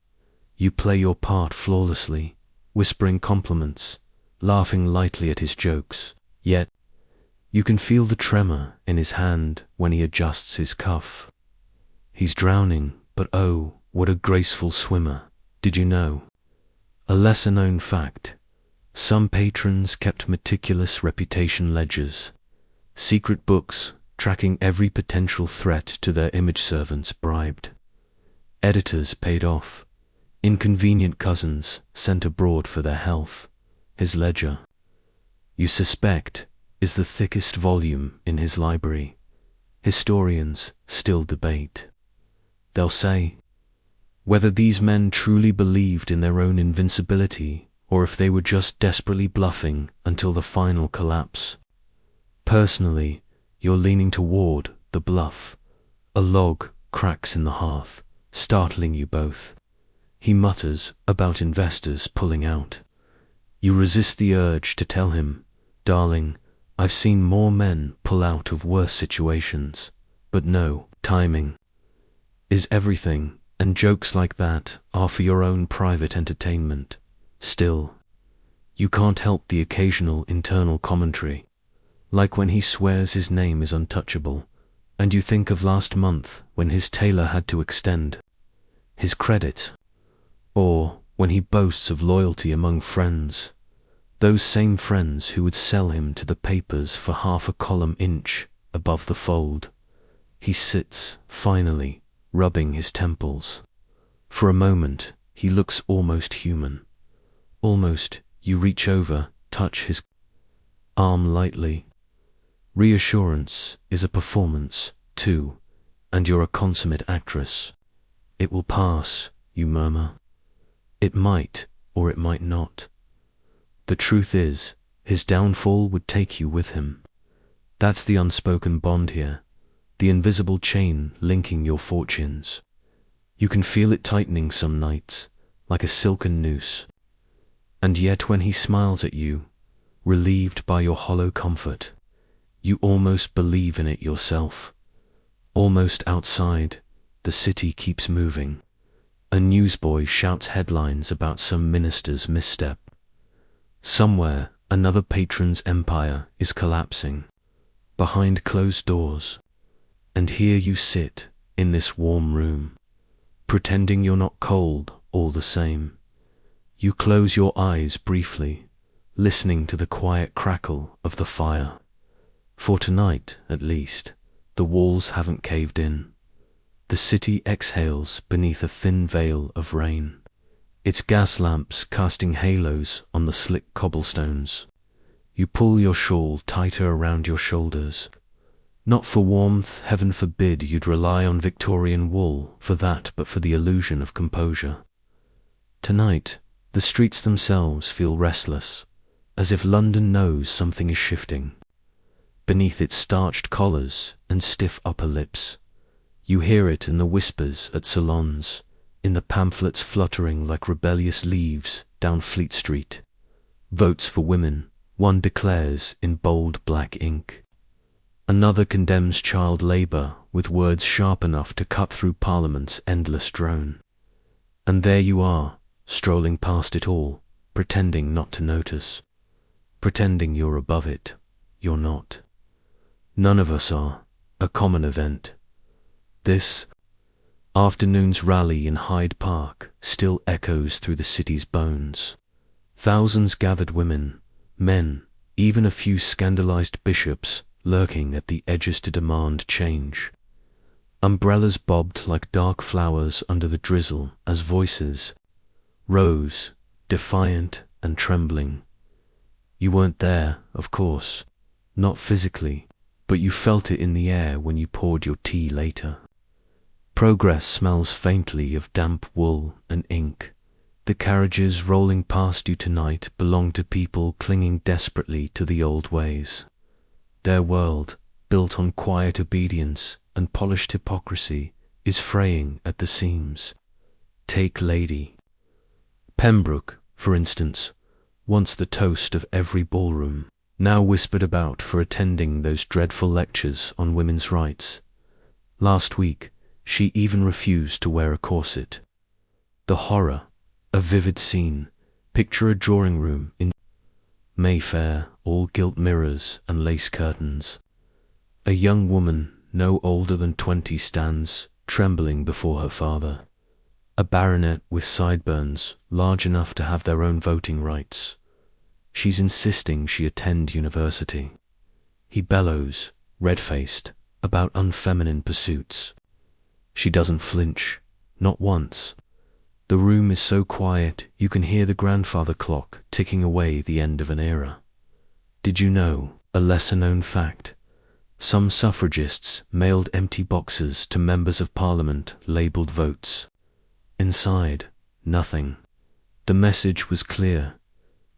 You play your part flawlessly, whispering compliments, laughing lightly at his jokes. Yet, you can feel the tremor in his hand when he adjusts his cuff. He's drowning, but oh, what a graceful swimmer. Did you know? A lesser-known fact. Some patrons kept meticulous reputation ledgers. Secret books tracking every potential threat to their image servants bribed. Editors paid off. Inconvenient cousins sent abroad for their health. His ledger, you suspect, is the thickest volume in his library. Historians still debate. They'll say whether these men truly believed in their own invincibility or if they were just desperately bluffing until the final collapse. Personally, you're leaning toward the bluff. A log cracks in the hearth, startling you both. He mutters about investors pulling out. You resist the urge to tell him, "Darling, I've seen more men pull out of worse situations." But no, timing is everything, and jokes like that are for your own private entertainment. Still, you can't help the occasional internal commentary, like when he swears his name is untouchable, and you think of last month when his tailor had to extend his credit, or when he boasts of loyalty among friends, those same friends who would sell him to the papers for half a column inch above the fold. He sits, finally, rubbing his temples. For a moment, he looks almost human. Almost, you reach over, touch his arm lightly. Reassurance is a performance, too, and you're a consummate actress. It will pass, you murmur. It might, or it might not. The truth is, his downfall would take you with him. That's the unspoken bond here, the invisible chain linking your fortunes. You can feel it tightening some nights, like a silken noose. And yet when he smiles at you, relieved by your hollow comfort, you almost believe in it yourself. Almost outside, the city keeps moving. A newsboy shouts headlines about some minister's misstep. Somewhere, Another patron's empire is collapsing, behind closed doors. And here you sit, in this warm room, pretending you're not cold all the same. You close your eyes briefly, listening to the quiet crackle of the fire. For tonight, at least, the walls haven't caved in. The city exhales beneath a thin veil of rain, its gas lamps casting halos on the slick cobblestones. You pull your shawl tighter around your shoulders. Not for warmth, heaven forbid you'd rely on Victorian wool for that, but for the illusion of composure. Tonight, the streets themselves feel restless, as if London knows something is shifting. Beneath its starched collars and stiff upper lips, you hear it in the whispers at salons, in the pamphlets fluttering like rebellious leaves down Fleet Street. Votes for women, one declares in bold black ink. Another condemns child labour with words sharp enough to cut through Parliament's endless drone. And there you are, strolling past it all, pretending not to notice. Pretending you're above it. You're not. None of us are. A common event. This afternoon's rally in Hyde Park still echoes through the city's bones. Thousands gathered, women, men, even a few scandalized bishops lurking at the edges to demand change. Umbrellas bobbed like dark flowers under the drizzle as voices rose, defiant and trembling. You weren't there, of course, not physically, but you felt it in the air when you poured your tea later. Progress smells faintly of damp wool and ink. The carriages rolling past you tonight belong to people clinging desperately to the old ways. Their world, built on quiet obedience and polished hypocrisy, is fraying at the seams. Take Lady Pembroke, for instance, once the toast of every ballroom, now whispered about for attending those dreadful lectures on women's rights. Last week, she even refused to wear a corset. The horror, a vivid scene. Picture a drawing room in Mayfair, all gilt mirrors and lace curtains. A young woman, no older than 20, stands, trembling before her father. A baronet with sideburns, large enough to have their own voting rights. She's insisting she attend university. He bellows, red-faced, about unfeminine pursuits. She doesn't flinch, not once. The room is so quiet you can hear the grandfather clock ticking away the end of an era. Did you know, a lesser-known fact, some suffragists mailed empty boxes to members of Parliament labelled votes. Inside, nothing. The message was clear.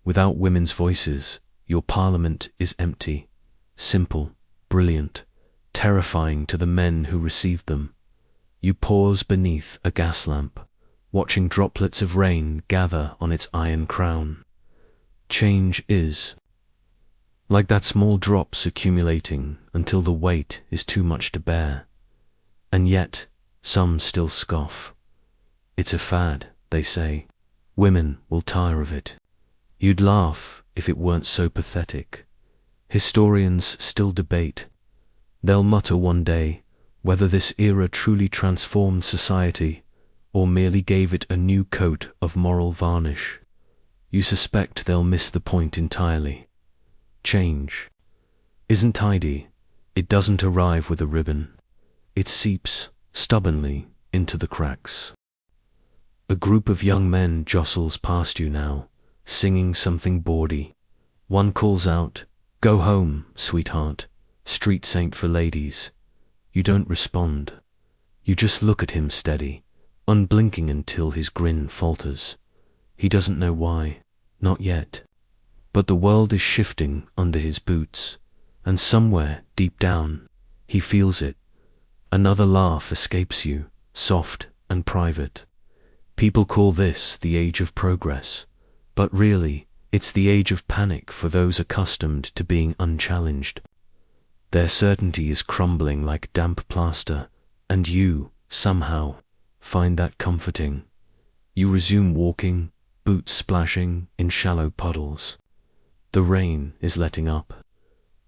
Without women's voices, your Parliament is empty. Simple, brilliant, terrifying to the men who received them. You pause beneath a gas lamp, watching droplets of rain gather on its iron crown. Change is like that, small drops accumulating until the weight is too much to bear. And yet, some still scoff. It's a fad, they say. Women will tire of it. You'd laugh if it weren't so pathetic. Historians still debate. They'll mutter one day whether this era truly transformed society or merely gave it a new coat of moral varnish. You suspect they'll miss the point entirely. Change isn't tidy. It doesn't arrive with a ribbon. It seeps stubbornly into the cracks. A group of young men jostles past you now, singing something bawdy. One calls out, "Go home, sweetheart, street saint for ladies." You don't respond. You just look at him steady, unblinking until his grin falters. He doesn't know why, not yet. But the world is shifting under his boots, and somewhere deep down, he feels it. Another laugh escapes you, soft and private. People call this the age of progress, but really, it's the age of panic for those accustomed to being unchallenged. Their certainty is crumbling like damp plaster, and you, somehow, find that comforting. You resume walking, boots splashing in shallow puddles. The rain is letting up,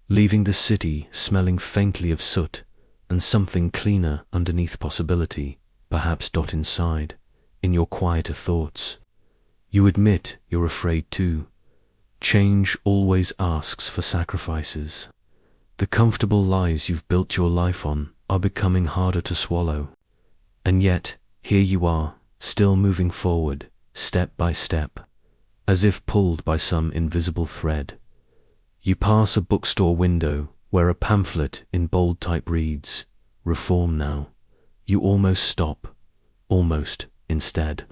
leaving the city smelling faintly of soot and something cleaner underneath possibility, perhaps inside, in your quieter thoughts. You admit you're afraid too. Change always asks for sacrifices. The comfortable lies you've built your life on are becoming harder to swallow. And yet, here you are, still moving forward, step by step, as if pulled by some invisible thread. You pass a bookstore window where a pamphlet in bold type reads, "Reform now." You almost stop, almost instead.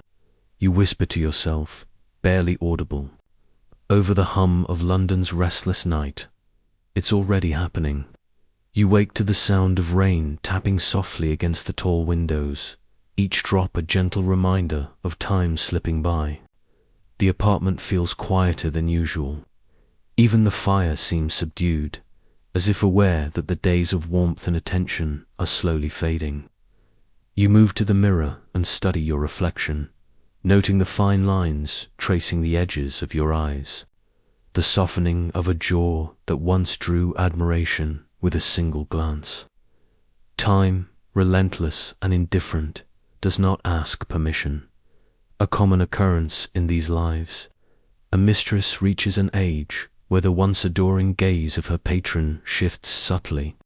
You whisper to yourself, barely audible, over the hum of London's restless night. It's already happening. You wake to the sound of rain tapping softly against the tall windows, each drop a gentle reminder of time slipping by. The apartment feels quieter than usual. Even the fire seems subdued, as if aware that the days of warmth and attention are slowly fading. You move to the mirror and study your reflection, noting the fine lines tracing the edges of your eyes, the softening of a jaw that once drew admiration with a single glance. Time, relentless and indifferent, does not ask permission. A common occurrence in these lives, a mistress reaches an age where the once adoring gaze of her patron shifts subtly,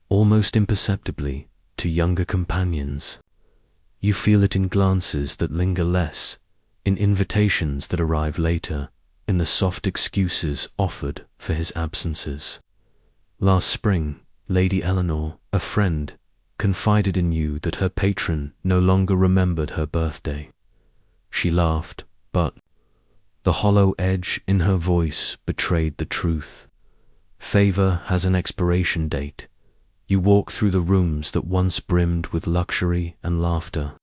almost imperceptibly, to younger companions. You feel it in glances that linger less, in invitations that arrive later, in the soft excuses offered for his absences. Last spring, Lady Eleanor, a friend, confided in you that her patron no longer remembered her birthday. She laughed, but the hollow edge in her voice betrayed the truth. Favor has an expiration date. You walk through the rooms that once brimmed with luxury and laughter.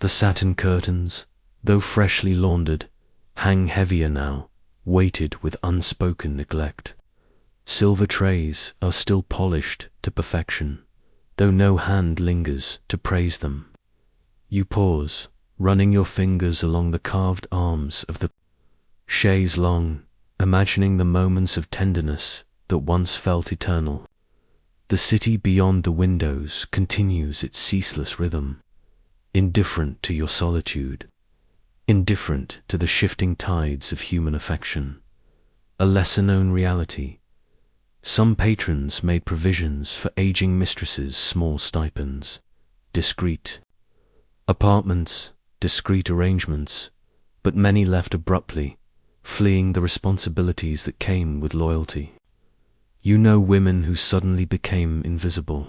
The satin curtains, though freshly laundered, hang heavier now, weighted with unspoken neglect. Silver trays are still polished to perfection, though no hand lingers to praise them. You pause, running your fingers along the carved arms of the chaise longue, imagining the moments of tenderness that once felt eternal. The city beyond the windows continues its ceaseless rhythm, indifferent to your solitude, indifferent to the shifting tides of human affection. A lesser-known reality. Some patrons made provisions for aging mistresses' small stipends, discreet apartments, discreet arrangements, but many left abruptly, fleeing the responsibilities that came with loyalty. You know women who suddenly became invisible,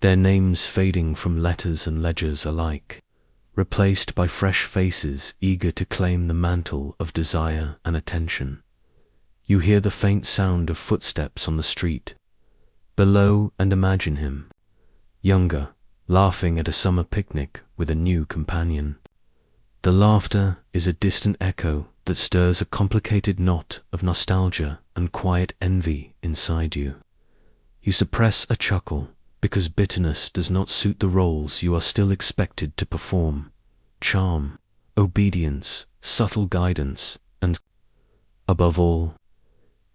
their names fading from letters and ledgers alike, replaced by fresh faces eager to claim the mantle of desire and attention. You hear the faint sound of footsteps on the street, below, and imagine him, younger, laughing at a summer picnic with a new companion. The laughter is a distant echo that stirs a complicated knot of nostalgia and quiet envy inside you. You suppress a chuckle because bitterness does not suit the roles you are still expected to perform. Charm, obedience, subtle guidance, and, above all,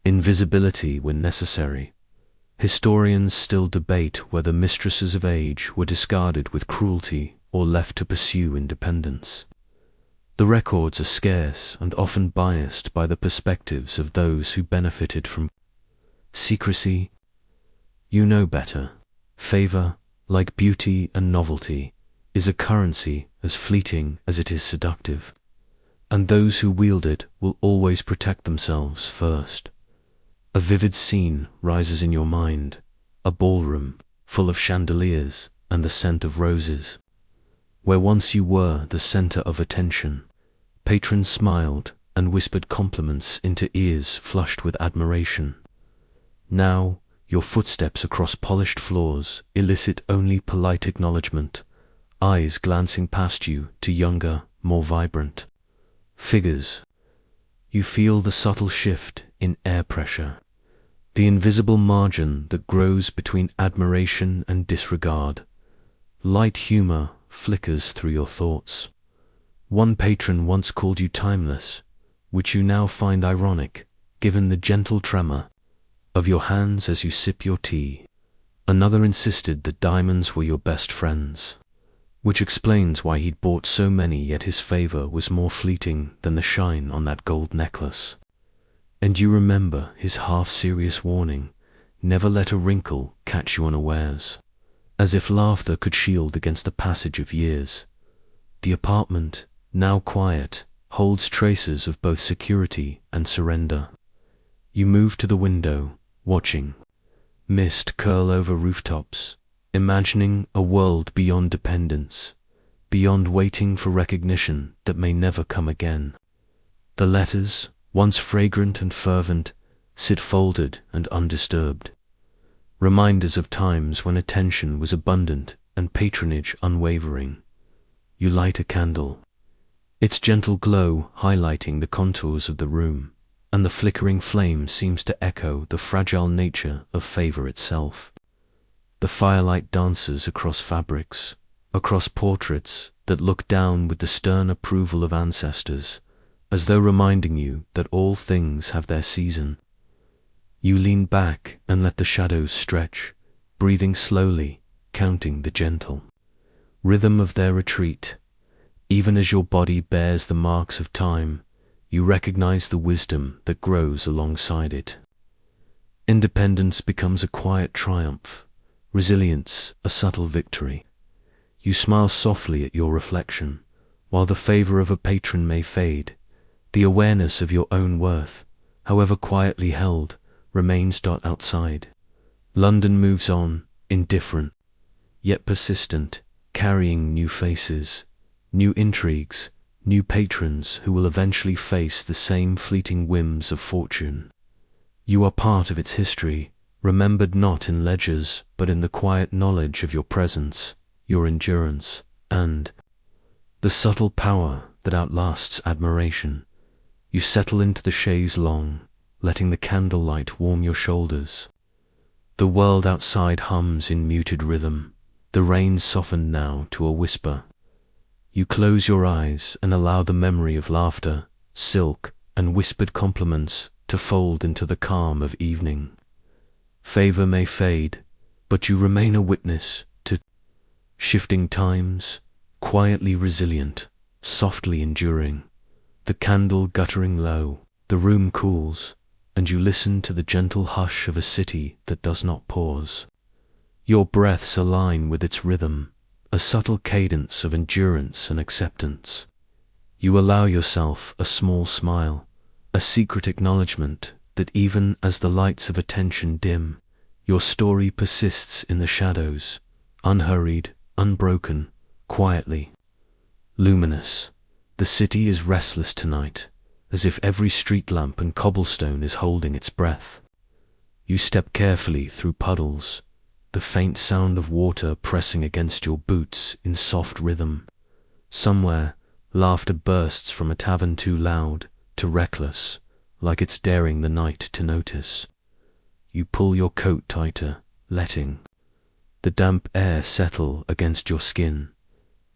invisibility when necessary. Historians still debate whether mistresses of age were discarded with cruelty or left to pursue independence. The records are scarce and often biased by the perspectives of those who benefited from secrecy. You know better. Favor, like beauty and novelty, is a currency as fleeting as it is seductive, and those who wield it will always protect themselves first. A vivid scene rises in your mind, a ballroom full of chandeliers and the scent of roses. Where once you were the center of attention, patrons smiled and whispered compliments into ears flushed with admiration. Now, your footsteps across polished floors elicit only polite acknowledgement, eyes glancing past you to younger, more vibrant figures. You feel the subtle shift in air pressure, the invisible margin that grows between admiration and disregard. Light humor flickers through your thoughts. One patron once called you timeless, which you now find ironic, given the gentle tremor of your hands as you sip your tea. Another insisted that diamonds were your best friends, which explains why he'd bought so many, yet his favor was more fleeting than the shine on that gold necklace. And you remember his half-serious warning, never let a wrinkle catch you unawares, as if laughter could shield against the passage of years. The apartment, now quiet, holds traces of both security and surrender. You move to the window, watching mist curl over rooftops, imagining a world beyond dependence, beyond waiting for recognition that may never come again. The letters, once fragrant and fervent, sit folded and undisturbed, reminders of times when attention was abundant and patronage unwavering. You light a candle, its gentle glow highlighting the contours of the room, and the flickering flame seems to echo the fragile nature of favor itself. The firelight dances across fabrics, across portraits that look down with the stern approval of ancestors, as though reminding you that all things have their season. You lean back and let the shadows stretch, breathing slowly, counting the gentle rhythm of their retreat. Even as your body bears the marks of time, you recognize the wisdom that grows alongside it. Independence becomes a quiet triumph, resilience a subtle victory. You smile softly at your reflection. While the favor of a patron may fade, the awareness of your own worth, however quietly held, remains outside. London moves on, indifferent, yet persistent, carrying new faces, new intrigues, new patrons who will eventually face the same fleeting whims of fortune. You are part of its history, remembered not in ledgers but in the quiet knowledge of your presence, your endurance, and the subtle power that outlasts admiration. You settle into the chaise longue, letting the candlelight warm your shoulders. The world outside hums in muted rhythm, the rain softened now to a whisper. You close your eyes and allow the memory of laughter, silk, and whispered compliments to fold into the calm of evening. Favor may fade, but you remain a witness to shifting times, quietly resilient, softly enduring. The candle guttering low, the room cools, and you listen to the gentle hush of a city that does not pause. Your breaths align with its rhythm, a subtle cadence of endurance and acceptance. You allow yourself a small smile, a secret acknowledgement that even as the lights of attention dim, your story persists in the shadows, unhurried, unbroken, quietly luminous. The city is restless tonight, as if every street lamp and cobblestone is holding its breath. You step carefully through puddles, the faint sound of water pressing against your boots in soft rhythm. Somewhere, laughter bursts from a tavern too loud, too reckless, like it's daring the night to notice. You pull your coat tighter, letting the damp air settle against your skin.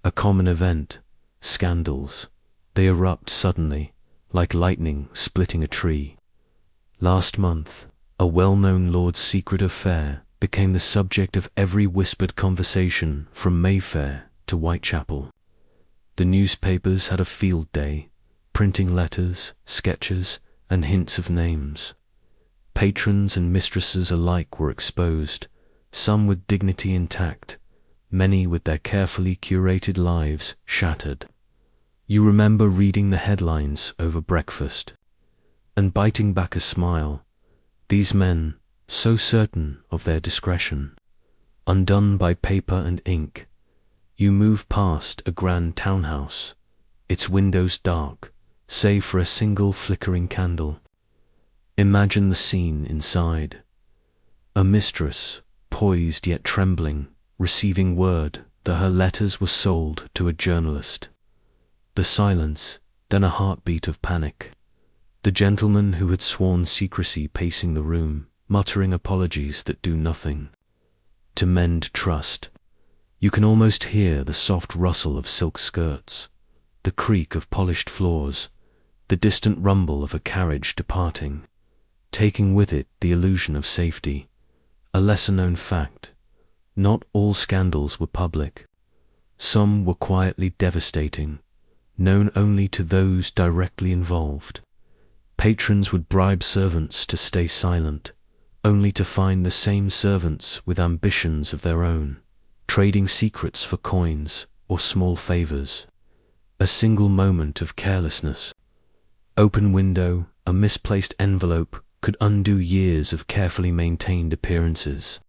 A common event, scandals, they erupt suddenly, like lightning splitting a tree. Last month, a well-known lord's secret affair became the subject of every whispered conversation from Mayfair to Whitechapel. The newspapers had a field day, printing letters, sketches, and hints of names. Patrons and mistresses alike were exposed, some with dignity intact, many with their carefully curated lives shattered. You remember reading the headlines over breakfast, and biting back a smile. These men, so certain of their discretion, undone by paper and ink. You move past a grand townhouse, its windows dark, save for a single flickering candle. Imagine the scene inside. A mistress, poised yet trembling, receiving word that her letters were sold to a journalist. The silence, then a heartbeat of panic. The gentleman who had sworn secrecy pacing the room, muttering apologies that do nothing to mend trust. You can almost hear the soft rustle of silk skirts, the creak of polished floors, the distant rumble of a carriage departing. taking with it the illusion of safety. A lesser-known fact: not all scandals were public. Some were quietly devastating, known only to those directly involved. Patrons would bribe servants to stay silent, only to find the same servants with ambitions of their own, trading secrets for coins or small favors. A single moment of carelessness, open window, a misplaced envelope, could undo years of carefully maintained appearances.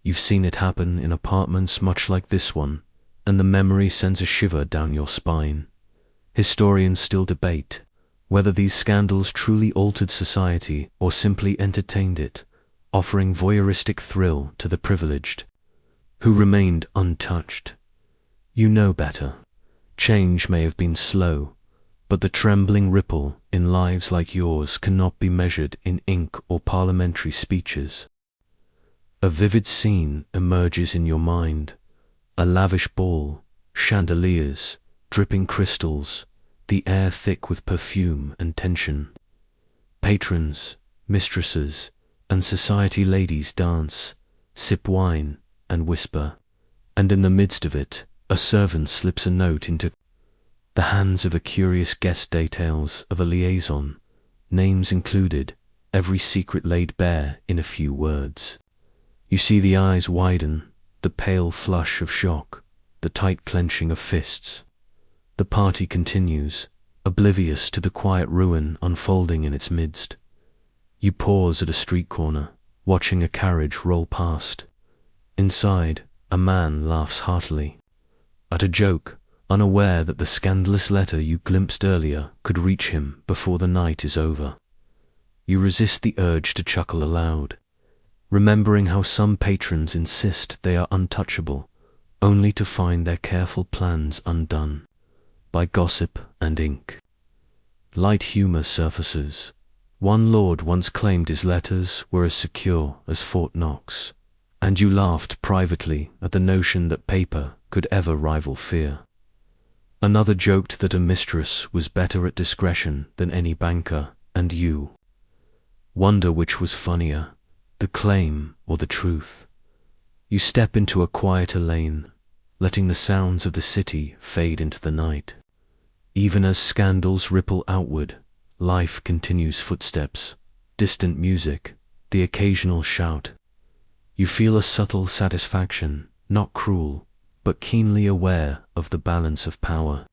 You've seen it happen in apartments much like this one, and the memory sends a shiver down your spine. Historians still debate whether these scandals truly altered society or simply entertained it, offering voyeuristic thrill to the privileged, who remained untouched. You know better. Change may have been slow, but the trembling ripple in lives like yours cannot be measured in ink or parliamentary speeches. A vivid scene emerges in your mind: a lavish ball, chandeliers, dripping crystals, the air thick with perfume and tension. Patrons, mistresses, and society ladies dance, sip wine, and whisper, and in the midst of it, a servant slips a note into the hands of a curious guest. Details of a liaison, names included, every secret laid bare in a few words. You see the eyes widen, the pale flush of shock, the tight clenching of fists. The party continues, oblivious to the quiet ruin unfolding in its midst. You pause at a street corner, watching a carriage roll past. Inside, a man laughs heartily at a joke, unaware that the scandalous letter you glimpsed earlier could reach him before the night is over. You resist the urge to chuckle aloud, remembering how some patrons insist they are untouchable, only to find their careful plans undone by gossip and ink. Light humor surfaces. One lord once claimed his letters were as secure as Fort Knox, and you laughed privately at the notion that paper could ever rival fear. Another joked that a mistress was better at discretion than any banker, and you wonder which was funnier, the claim or the truth. You step into a quieter lane, letting the sounds of the city fade into the night. Even as scandals ripple outward, life continues: footsteps, distant music, the occasional shout. You feel a subtle satisfaction, not cruel, but keenly aware of the balance of power.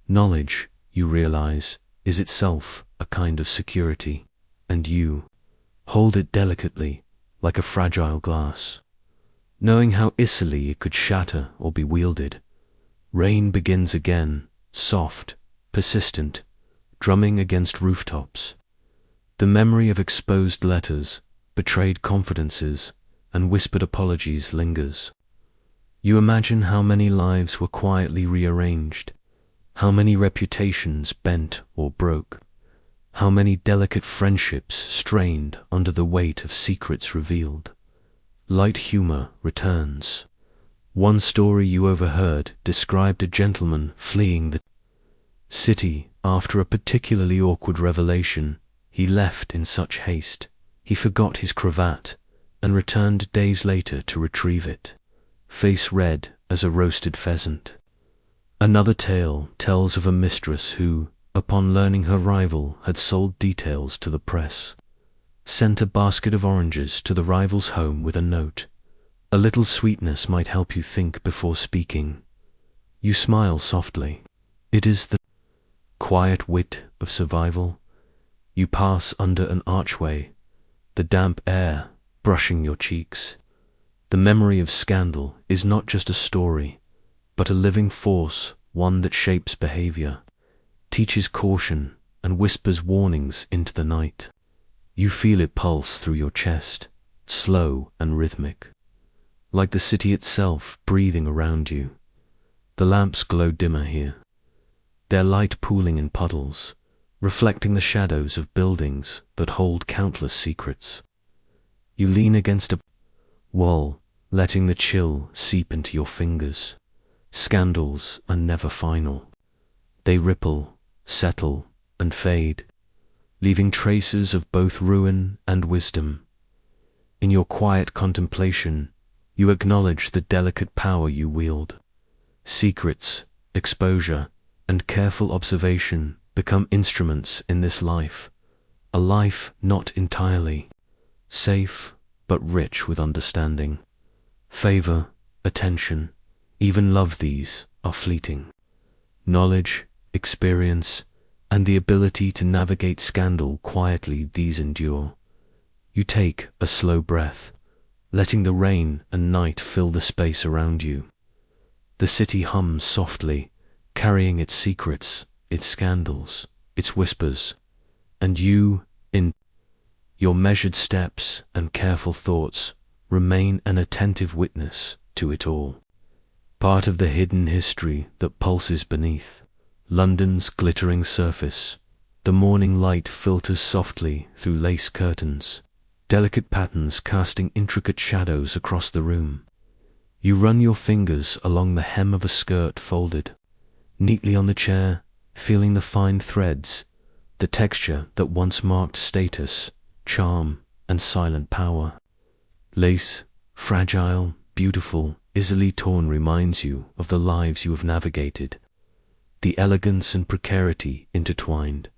Knowledge, you realize, is itself a kind of security, and you hold it delicately, like a fragile glass, knowing how easily it could shatter or be wielded. Rain begins again, soft, persistent, drumming against rooftops. The memory of exposed letters, betrayed confidences, and whispered apologies lingers. You imagine how many lives were quietly rearranged, how many reputations bent or broke, how many delicate friendships strained under the weight of secrets revealed. Light humor returns. One story you overheard described a gentleman fleeing the city after a particularly awkward revelation. He left in such haste, he forgot his cravat, and returned days later to retrieve it, face red as a roasted pheasant. Another tale tells of a mistress who, upon learning her rival had sold details to the press, sent a basket of oranges to the rival's home with a note: "A little sweetness might help you think before speaking." You smile softly. It is the quiet wit of survival. You pass under an archway, the damp air brushing your cheeks. The memory of scandal is not just a story, but a living force, one that shapes behavior, teaches caution, and whispers warnings into the night. You feel it pulse through your chest, slow and rhythmic, like the city itself breathing around you. The lamps glow dimmer here, their light pooling in puddles, reflecting the shadows of buildings that hold countless secrets. You lean against a wall, letting the chill seep into your fingers. Scandals are never final. They ripple, settle, and fade. leaving traces of both ruin and wisdom. In your quiet contemplation, you acknowledge the delicate power you wield. Secrets, exposure, and careful observation become instruments in this life, a life not entirely safe, but rich with understanding. Favor, attention, even love, these are fleeting. Knowledge, experience, and the ability to navigate scandal quietly, these endure. You take a slow breath, letting the rain and night fill the space around you. The city hums softly, carrying its secrets, its scandals, its whispers, and you, in your measured steps and careful thoughts, remain an attentive witness to it all. Part of the hidden history that pulses beneath London's glittering surface, the morning light filters softly through lace curtains, delicate patterns casting intricate shadows across the room. You run your fingers along the hem of a skirt folded neatly on the chair, feeling the fine threads, the texture that once marked status, charm, and silent power. Lace, fragile, beautiful, easily torn, reminds you of the lives you have navigated, the elegance and precarity intertwined.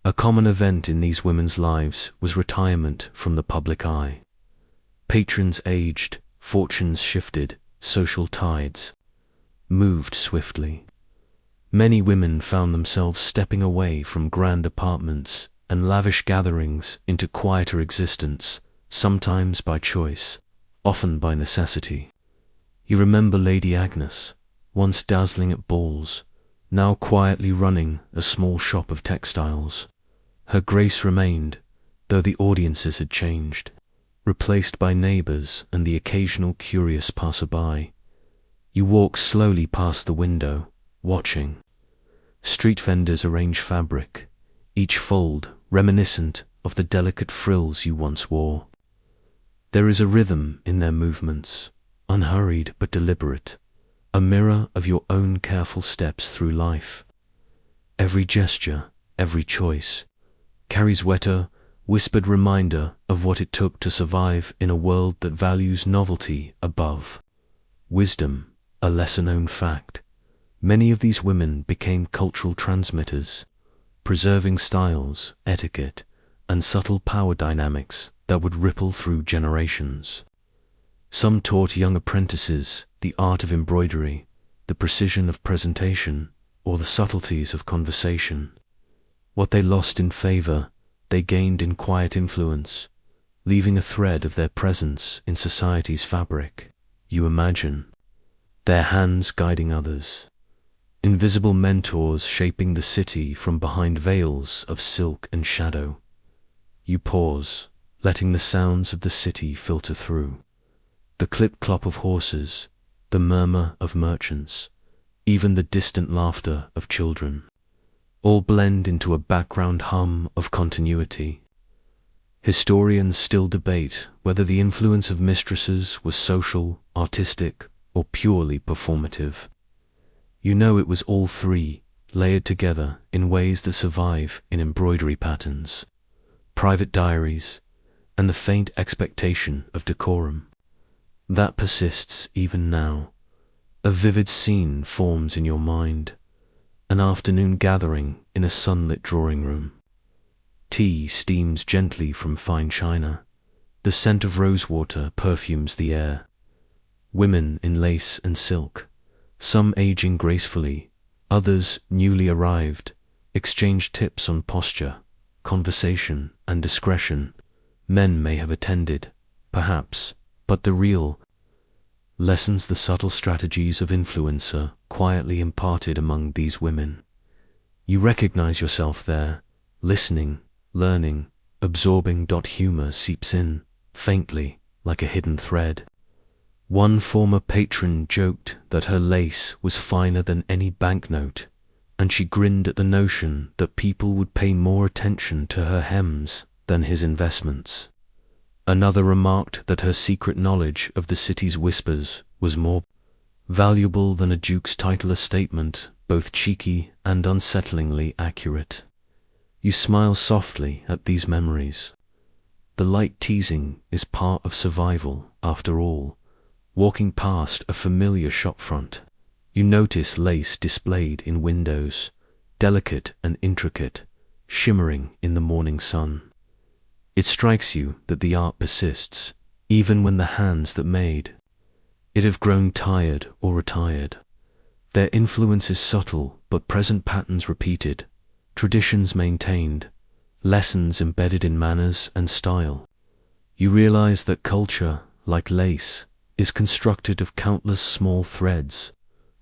A common event in these women's lives was retirement from the public eye. Patrons aged, fortunes shifted, social tides moved swiftly. Many women found themselves stepping away from grand apartments and lavish gatherings into quieter existence, sometimes by choice, often by necessity. You remember Lady Agnes, once dazzling at balls, now quietly running a small shop of textiles. Her grace remained, though the audiences had changed, replaced by neighbors and the occasional curious passerby. You walk slowly past the window, watching. Street vendors arrange fabric, each fold reminiscent of the delicate frills you once wore. There is a rhythm in their movements, unhurried but deliberate, a mirror of your own careful steps through life. Every gesture, every choice, carries whispered reminder of what it took to survive in a world that values novelty above wisdom, a lesser-known fact. Many of these women became cultural transmitters, preserving styles, etiquette, and subtle power dynamics that would ripple through generations. Some taught young apprentices the art of embroidery, the precision of presentation, or the subtleties of conversation. What they lost in favor, they gained in quiet influence, leaving a thread of their presence in society's fabric. You imagine their hands guiding others, invisible mentors shaping the city from behind veils of silk and shadow. You pause, letting the sounds of the city filter through. The clip-clop of horses, the murmur of merchants, even the distant laughter of children, all blend into a background hum of continuity. Historians still debate whether the influence of mistresses was social, artistic, or purely performative. You know it was all three, layered together in ways that survive in embroidery patterns, private diaries, and the faint expectation of decorum. That persists even now. A vivid scene forms in your mind, an afternoon gathering in a sunlit drawing room. Tea steams gently from fine china. The scent of rosewater perfumes the air. Women in lace and silk, some aging gracefully, others newly arrived, exchange tips on posture, conversation, and discretion. Men may have attended, perhaps, but the real lessons, the subtle strategies of influencer quietly imparted among these women. You recognize yourself there, listening, learning, absorbing. Humor seeps in, faintly, like a hidden thread. One former patron joked that her lace was finer than any banknote, and she grinned at the notion that people would pay more attention to her hems than his investments. Another remarked that her secret knowledge of the city's whispers was more valuable than a duke's title, a statement both cheeky and unsettlingly accurate. You smile softly at these memories. The light teasing is part of survival, after all. Walking past a familiar shopfront, you notice lace displayed in windows, delicate and intricate, shimmering in the morning sun. It strikes you that the art persists, even when the hands that made it have grown tired or retired. Their influence is subtle, but present patterns repeated, traditions maintained, lessons embedded in manners and style. You realize that culture, like lace, is constructed of countless small threads,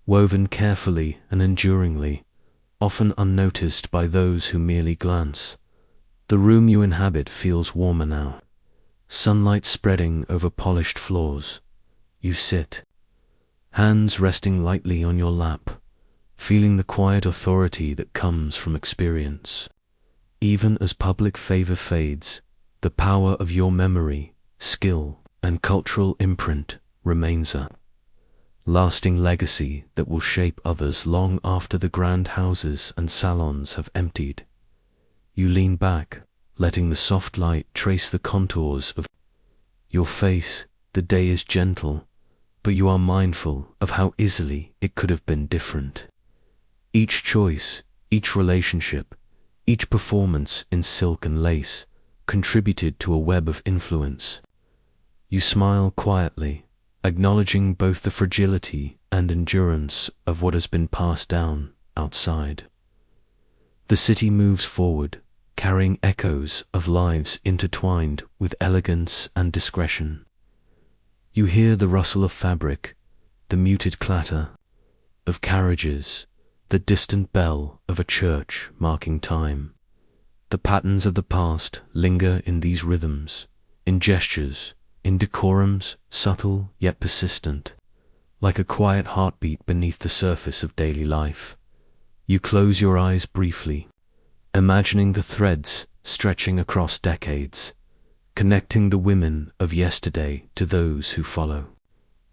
woven carefully and enduringly, often unnoticed by those who merely glance. The room you inhabit feels warmer now, sunlight spreading over polished floors. You sit, hands resting lightly on your lap, feeling the quiet authority that comes from experience. Even as public favor fades, the power of your memory, skill, and cultural imprint remains a lasting legacy that will shape others long after the grand houses and salons have emptied. You lean back, letting the soft light trace the contours of your face. The day is gentle, but you are mindful of how easily it could have been different. Each choice, each relationship, each performance in silk and lace contributed to a web of influence. You smile quietly, acknowledging both the fragility and endurance of what has been passed down outside. The city moves forward, carrying echoes of lives intertwined with elegance and discretion. You hear the rustle of fabric, the muted clatter of carriages, the distant bell of a church marking time. The patterns of the past linger in these rhythms, in gestures, in decorums, subtle yet persistent, like a quiet heartbeat beneath the surface of daily life. You close your eyes briefly, imagining the threads stretching across decades, connecting the women of yesterday to those who follow.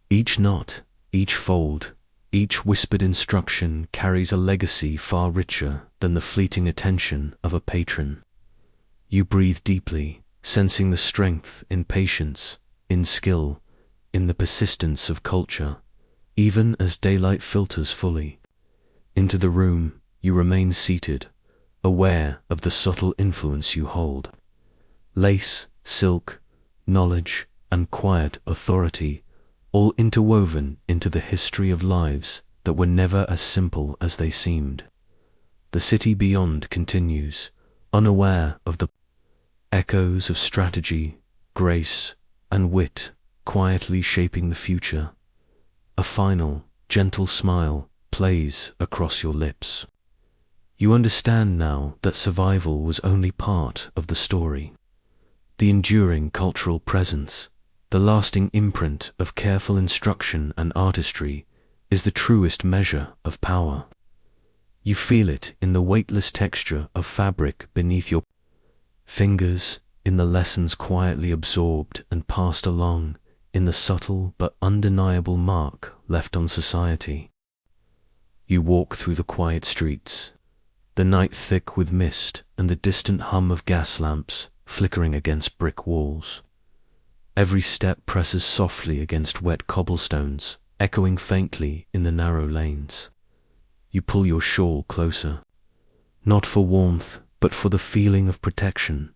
Each knot, each fold, each whispered instruction carries a legacy far richer than the fleeting attention of a patron. You breathe deeply, sensing the strength in patience, in skill, in the persistence of culture. Even as daylight filters fully into the room, you remain seated, aware of the subtle influence you hold. Lace, silk, knowledge, and quiet authority, all interwoven into the history of lives that were never as simple as they seemed. The city beyond continues, unaware of the echoes of strategy, grace, and wit quietly shaping the future. A final, gentle smile plays across your lips. You understand now that survival was only part of the story. The enduring cultural presence, the lasting imprint of careful instruction and artistry, is the truest measure of power. You feel it in the weightless texture of fabric beneath your fingers, in the lessons quietly absorbed and passed along, in the subtle but undeniable mark left on society. You walk through the quiet streets, the night thick with mist and the distant hum of gas lamps flickering against brick walls. Every step presses softly against wet cobblestones, echoing faintly in the narrow lanes. You pull your shawl closer, not for warmth, but for the feeling of protection,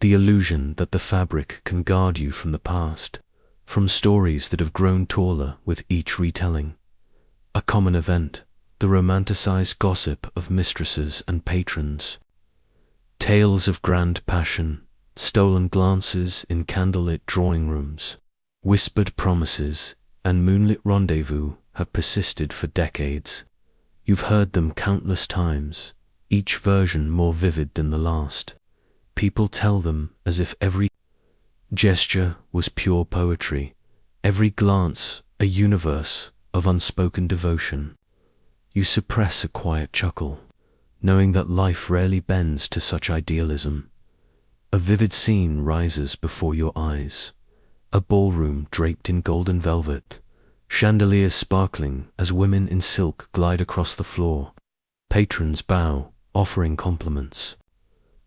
the illusion that the fabric can guard you from the past, from stories that have grown taller with each retelling. A common event, the romanticized gossip of mistresses and patrons. Tales of grand passion, stolen glances in candlelit drawing rooms, whispered promises, and moonlit rendezvous have persisted for decades. You've heard them countless times, each version more vivid than the last. People tell them as if every gesture was pure poetry, every glance a universe of unspoken devotion. You suppress a quiet chuckle, knowing that life rarely bends to such idealism. A vivid scene rises before your eyes, a ballroom draped in golden velvet, chandeliers sparkling as women in silk glide across the floor. Patrons bow, offering compliments.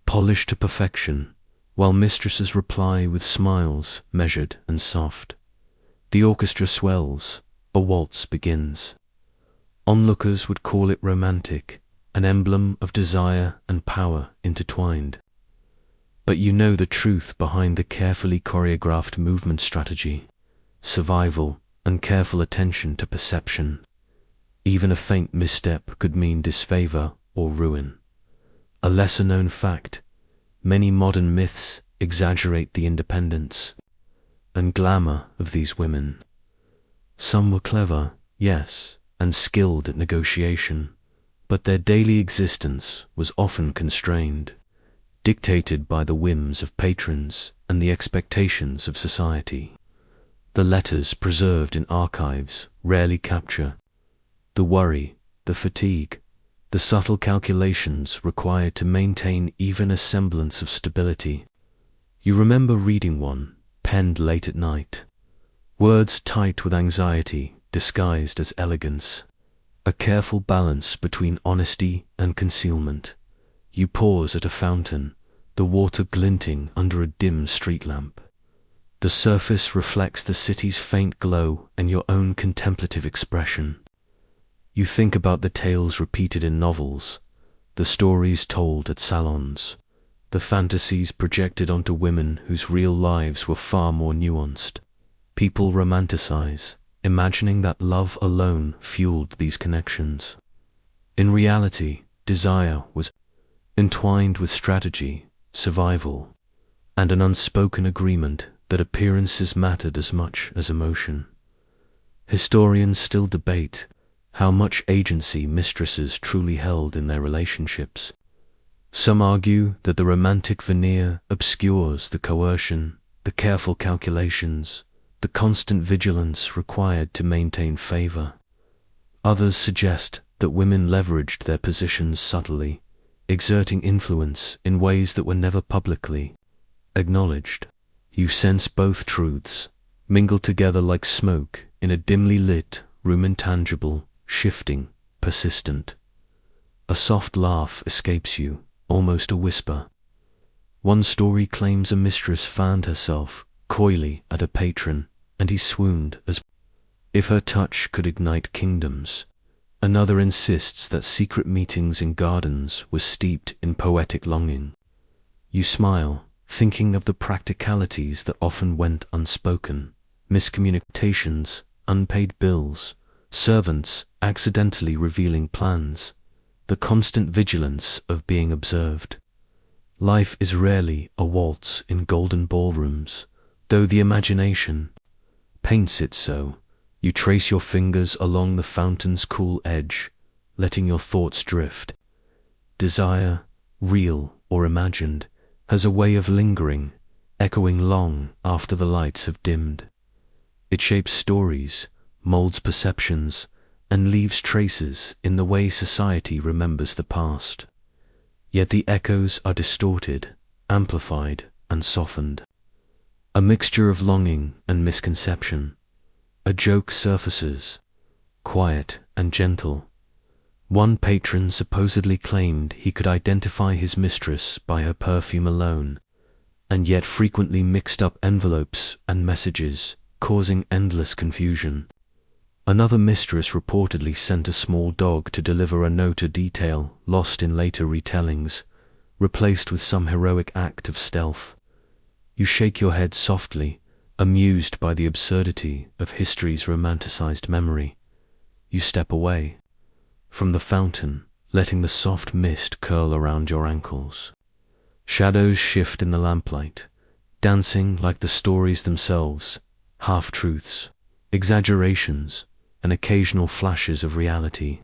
polished to perfection, while mistresses reply with smiles measured and soft. The orchestra swells, a waltz begins. Onlookers would call it romantic, an emblem of desire and power intertwined. But you know the truth behind the carefully choreographed movement strategy, survival, and careful attention to perception. Even a faint misstep could mean disfavor or ruin. A lesser-known fact, many modern myths exaggerate the independence and glamour of these women. Some were clever, yes, and skilled at negotiation, but their daily existence was often constrained, dictated by the whims of patrons and the expectations of society. The letters preserved in archives rarely capture the worry, the fatigue, the subtle calculations required to maintain even a semblance of stability. You remember reading one, penned late at night. Words tight with anxiety, disguised as elegance. A careful balance between honesty and concealment. You pause at a fountain, the water glinting under a dim street lamp. The surface reflects the city's faint glow and your own contemplative expression. You think about the tales repeated in novels, the stories told at salons, the fantasies projected onto women whose real lives were far more nuanced. People romanticize, imagining that love alone fueled these connections. In reality, desire was entwined with strategy, survival, and an unspoken agreement that appearances mattered as much as emotion. Historians still debate how much agency mistresses truly held in their relationships. Some argue that the romantic veneer obscures the coercion, the careful calculations, the constant vigilance required to maintain favor. Others suggest that women leveraged their positions subtly, exerting influence in ways that were never publicly acknowledged. You sense both truths, mingled together like smoke in a dimly lit room, intangible, shifting, persistent. A soft laugh escapes you, almost a whisper. One story claims a mistress fanned herself coyly at a patron, and he swooned as if her touch could ignite kingdoms. Another insists that secret meetings in gardens were steeped in poetic longing. You smile, thinking of the practicalities that often went unspoken. Miscommunications, unpaid bills, servants accidentally revealing plans, the constant vigilance of being observed. Life is rarely a waltz in golden ballrooms, though the imagination paints it so. You trace your fingers along the fountain's cool edge, letting your thoughts drift. Desire, real or imagined, has a way of lingering, echoing long after the lights have dimmed. It shapes stories, molds perceptions, and leaves traces in the way society remembers the past. Yet the echoes are distorted, amplified, and softened. A mixture of longing and misconception. A joke surfaces, quiet and gentle. One patron supposedly claimed he could identify his mistress by her perfume alone, and yet frequently mixed up envelopes and messages, causing endless confusion. Another mistress reportedly sent a small dog to deliver a note, a detail lost in later retellings, replaced with some heroic act of stealth. You shake your head softly, amused by the absurdity of history's romanticized memory. You step away from the fountain, letting the soft mist curl around your ankles. Shadows shift in the lamplight, dancing like the stories themselves, half-truths, exaggerations, and occasional flashes of reality.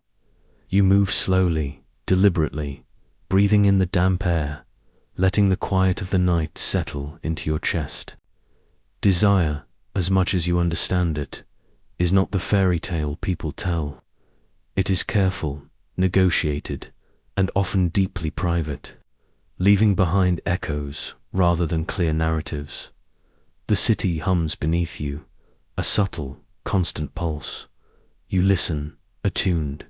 You move slowly, deliberately, breathing in the damp air, letting the quiet of the night settle into your chest. Desire, as much as you understand it, is not the fairy tale people tell. It is careful, negotiated, and often deeply private, leaving behind echoes rather than clear narratives. The city hums beneath you, a subtle, constant pulse. You listen, attuned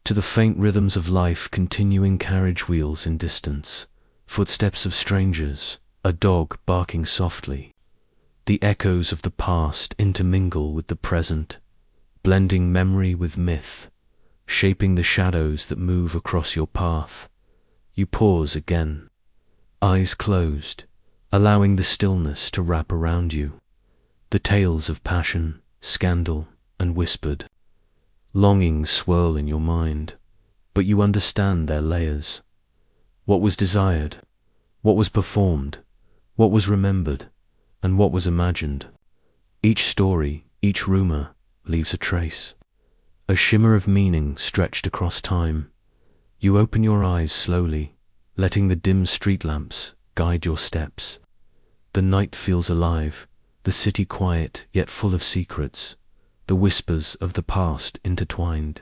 to the faint rhythms of life, continuing carriage wheels in distance, footsteps of strangers, a dog barking softly. The echoes of the past intermingle with the present, blending memory with myth, shaping the shadows that move across your path. You pause again, eyes closed, allowing the stillness to wrap around you. The tales of passion, scandal, and whispered longings swirl in your mind, but you understand their layers. What was desired, what was performed, what was remembered, and what was imagined. Each story, each rumor, leaves a trace, a shimmer of meaning stretched across time. You open your eyes slowly, letting the dim street lamps guide your steps. The night feels alive, the city quiet yet full of secrets, the whispers of the past intertwined.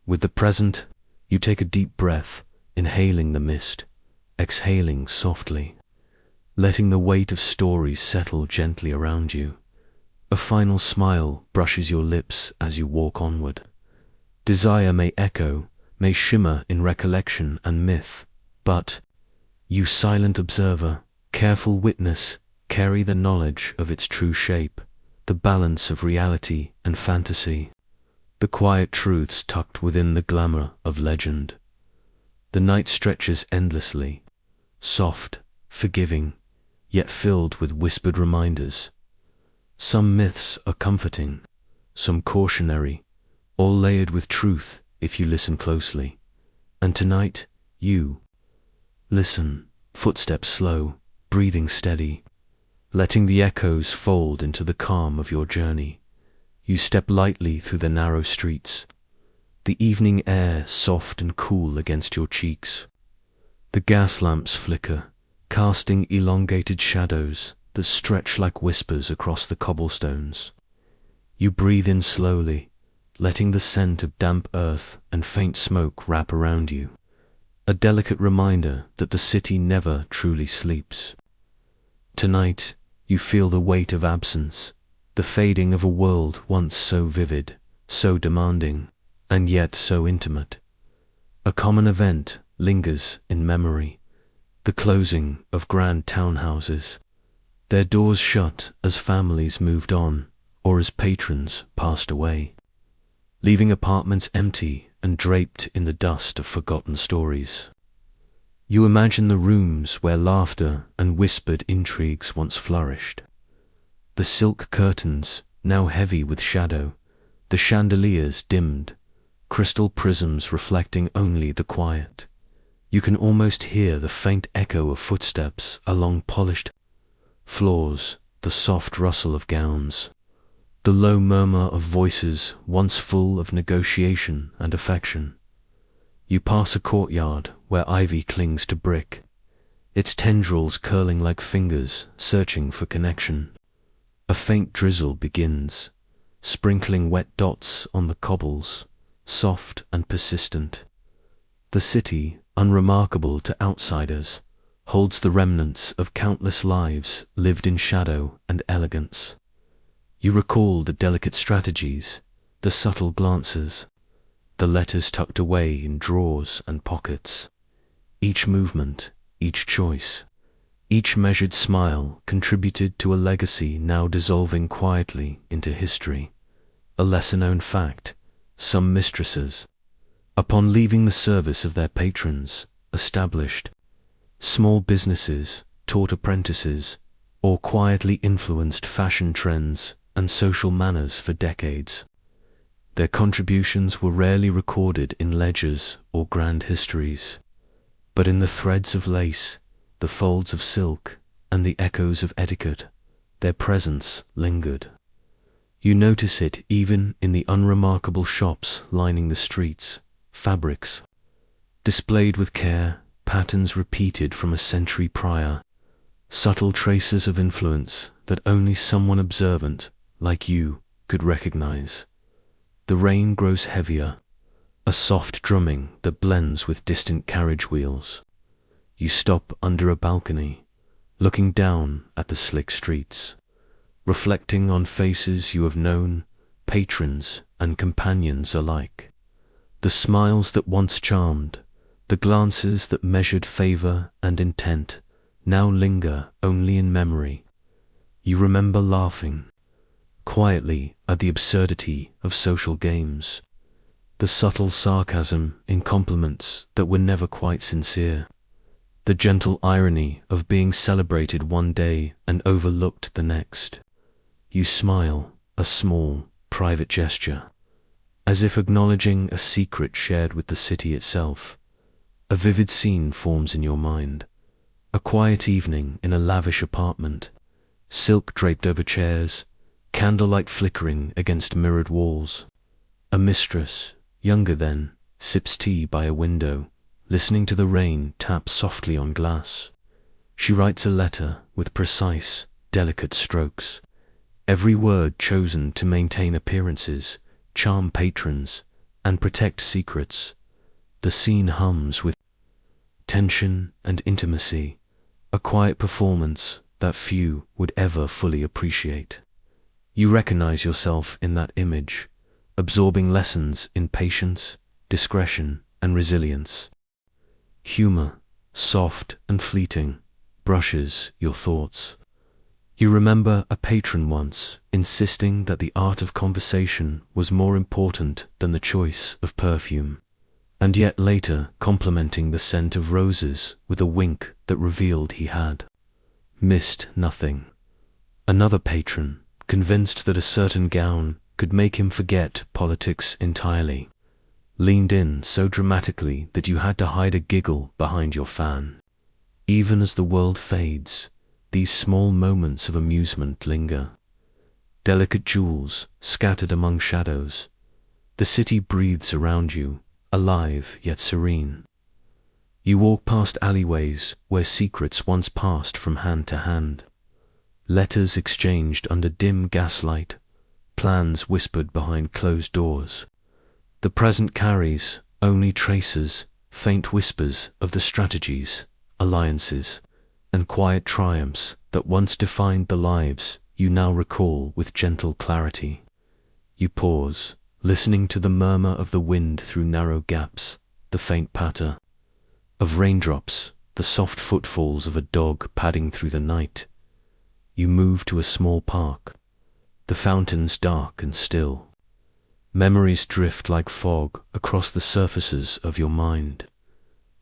With the present, you take a deep breath, inhaling the mist, exhaling softly, letting the weight of stories settle gently around you. A final smile brushes your lips as you walk onward. Desire may echo, may shimmer in recollection and myth, but you, silent observer, careful witness, carry the knowledge of its true shape, the balance of reality and fantasy, the quiet truths tucked within the glamour of legend. The night stretches endlessly, soft, forgiving, yet filled with whispered reminders. Some myths are comforting, some cautionary, all layered with truth if you listen closely. And tonight, you listen, footsteps slow, breathing steady, letting the echoes fold into the calm of your journey. You step lightly through the narrow streets, the evening air soft and cool against your cheeks. The gas lamps flicker, casting elongated shadows that stretch like whispers across the cobblestones. You breathe in slowly, letting the scent of damp earth and faint smoke wrap around you, a delicate reminder that the city never truly sleeps. Tonight, you feel the weight of absence, the fading of a world once so vivid, so demanding, and yet so intimate. A common event lingers in memory, the closing of grand townhouses, their doors shut as families moved on or as patrons passed away, leaving apartments empty and draped in the dust of forgotten stories. You imagine the rooms where laughter and whispered intrigues once flourished. The silk curtains, now heavy with shadow, the chandeliers dimmed, crystal prisms reflecting only the quiet. You can almost hear the faint echo of footsteps along polished floors, the soft rustle of gowns, the low murmur of voices once full of negotiation and affection. You pass a courtyard where ivy clings to brick, its tendrils curling like fingers searching for connection. A faint drizzle begins, sprinkling wet dots on the cobbles, soft and persistent. The city, unremarkable to outsiders, holds the remnants of countless lives lived in shadow and elegance. You recall the delicate strategies, the subtle glances, the letters tucked away in drawers and pockets. Each movement, each choice, each measured smile contributed to a legacy now dissolving quietly into history. A lesser-known fact: some mistresses, upon leaving the service of their patrons, established small businesses, taught apprentices, or quietly influenced fashion trends and social manners for decades. Their contributions were rarely recorded in ledgers or grand histories, but in the threads of lace, the folds of silk, and the echoes of etiquette, their presence lingered. You notice it even in the unremarkable shops lining the streets, fabrics displayed with care, patterns repeated from a century prior, subtle traces of influence that only someone observant, like you, could recognize. The rain grows heavier, a soft drumming that blends with distant carriage wheels. You stop under a balcony, looking down at the slick streets, reflecting on faces you have known, patrons and companions alike. The smiles that once charmed, The glances that measured favor and intent now linger only in memory. You remember laughing quietly at the absurdity of social games, the subtle sarcasm in compliments that were never quite sincere, the gentle irony of being celebrated one day and overlooked the next. You smile, a small, private gesture, as if acknowledging a secret shared with the city itself. A vivid scene forms in your mind. A quiet evening in a lavish apartment, silk draped over chairs, candlelight flickering against mirrored walls. A mistress, younger then, sips tea by a window, listening to the rain tap softly on glass. She writes a letter with precise, delicate strokes, every word chosen to maintain appearances, charm patrons, and protect secrets. The scene hums with tension and intimacy, a quiet performance that few would ever fully appreciate. You recognize yourself in that image, absorbing lessons in patience, discretion, and resilience. Humor, soft and fleeting, brushes your thoughts. You remember a patron once insisting that the art of conversation was more important than the choice of perfume, and yet later complimenting the scent of roses with a wink that revealed he had missed nothing. Another patron, convinced that a certain gown could make him forget politics entirely, leaned in so dramatically that you had to hide a giggle behind your fan. Even as the world fades, these small moments of amusement linger. Delicate jewels scattered among shadows. The city breathes around you, alive yet serene. You walk past alleyways where secrets once passed from hand to hand. Letters exchanged under dim gaslight, plans whispered behind closed doors. The present carries only traces, faint whispers of the strategies, alliances, and quiet triumphs that once defined the lives you now recall with gentle clarity. You pause, listening to the murmur of the wind through narrow gaps, the faint patter of raindrops, the soft footfalls of a dog padding through the night. You move to a small park, the fountains dark and still. Memories drift like fog across the surfaces of your mind.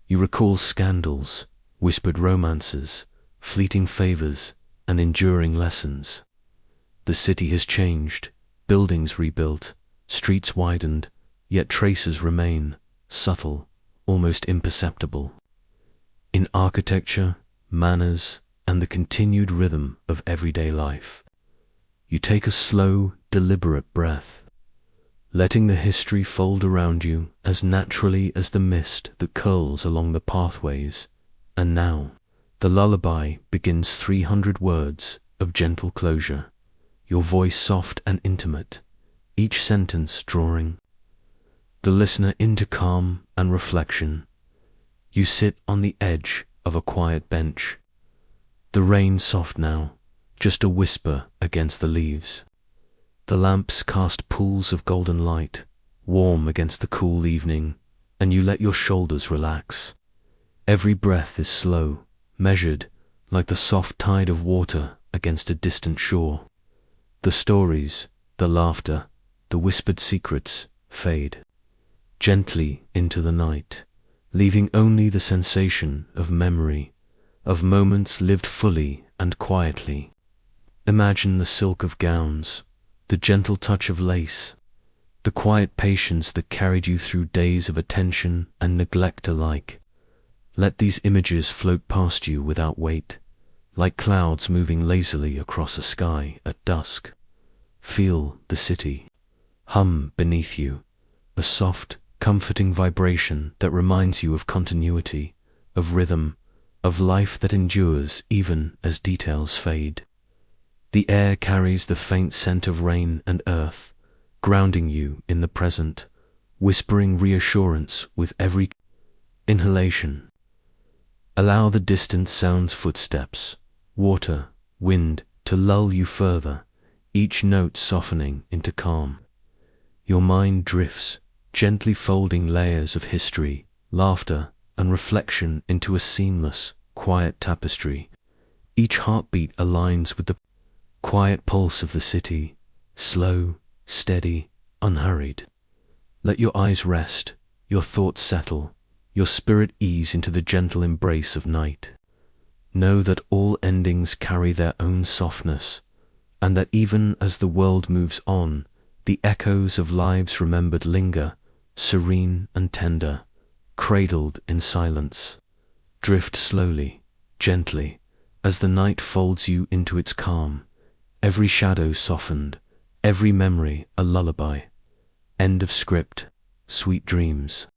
You recall scandals, whispered romances, fleeting favors, and enduring lessons. The city has changed, buildings rebuilt, streets widened, yet traces remain, subtle, almost imperceptible. In architecture, manners, and the continued rhythm of everyday life. You take a slow, deliberate breath, letting the history fold around you as naturally as the mist that curls along the pathways. And now, the lullaby begins 300 words of gentle closure, your voice soft and intimate, each sentence drawing the listener into calm and reflection. You sit on the edge of a quiet bench. The rain soft now, just a whisper against the leaves. The lamps cast pools of golden light, warm against the cool evening, and you let your shoulders relax. Every breath is slow, measured, like the soft tide of water against a distant shore. The stories, the laughter, the whispered secrets fade gently into the night, leaving only the sensation of memory, of moments lived fully and quietly. Imagine the silk of gowns, the gentle touch of lace, the quiet patience that carried you through days of attention and neglect alike. Let these images float past you without weight, like clouds moving lazily across a sky at dusk. Feel the city hum beneath you, a soft, comforting vibration that reminds you of continuity, of rhythm, of life that endures even as details fade. The air carries the faint scent of rain and earth, grounding you in the present, whispering reassurance with every inhalation. Allow the distant sounds, footsteps, water, wind to lull you further, each note softening into calm. Your mind drifts, gently folding layers of history, laughter, and reflection into a seamless, quiet tapestry. Each heartbeat aligns with the quiet pulse of the city, slow, steady, unhurried. Let your eyes rest, your thoughts settle, your spirit ease into the gentle embrace of night. Know that all endings carry their own softness, and that even as the world moves on, the echoes of lives remembered linger, serene and tender, cradled in silence. Drift slowly, gently, as the night folds you into its calm, every shadow softened, every memory a lullaby. End of script. Sweet dreams.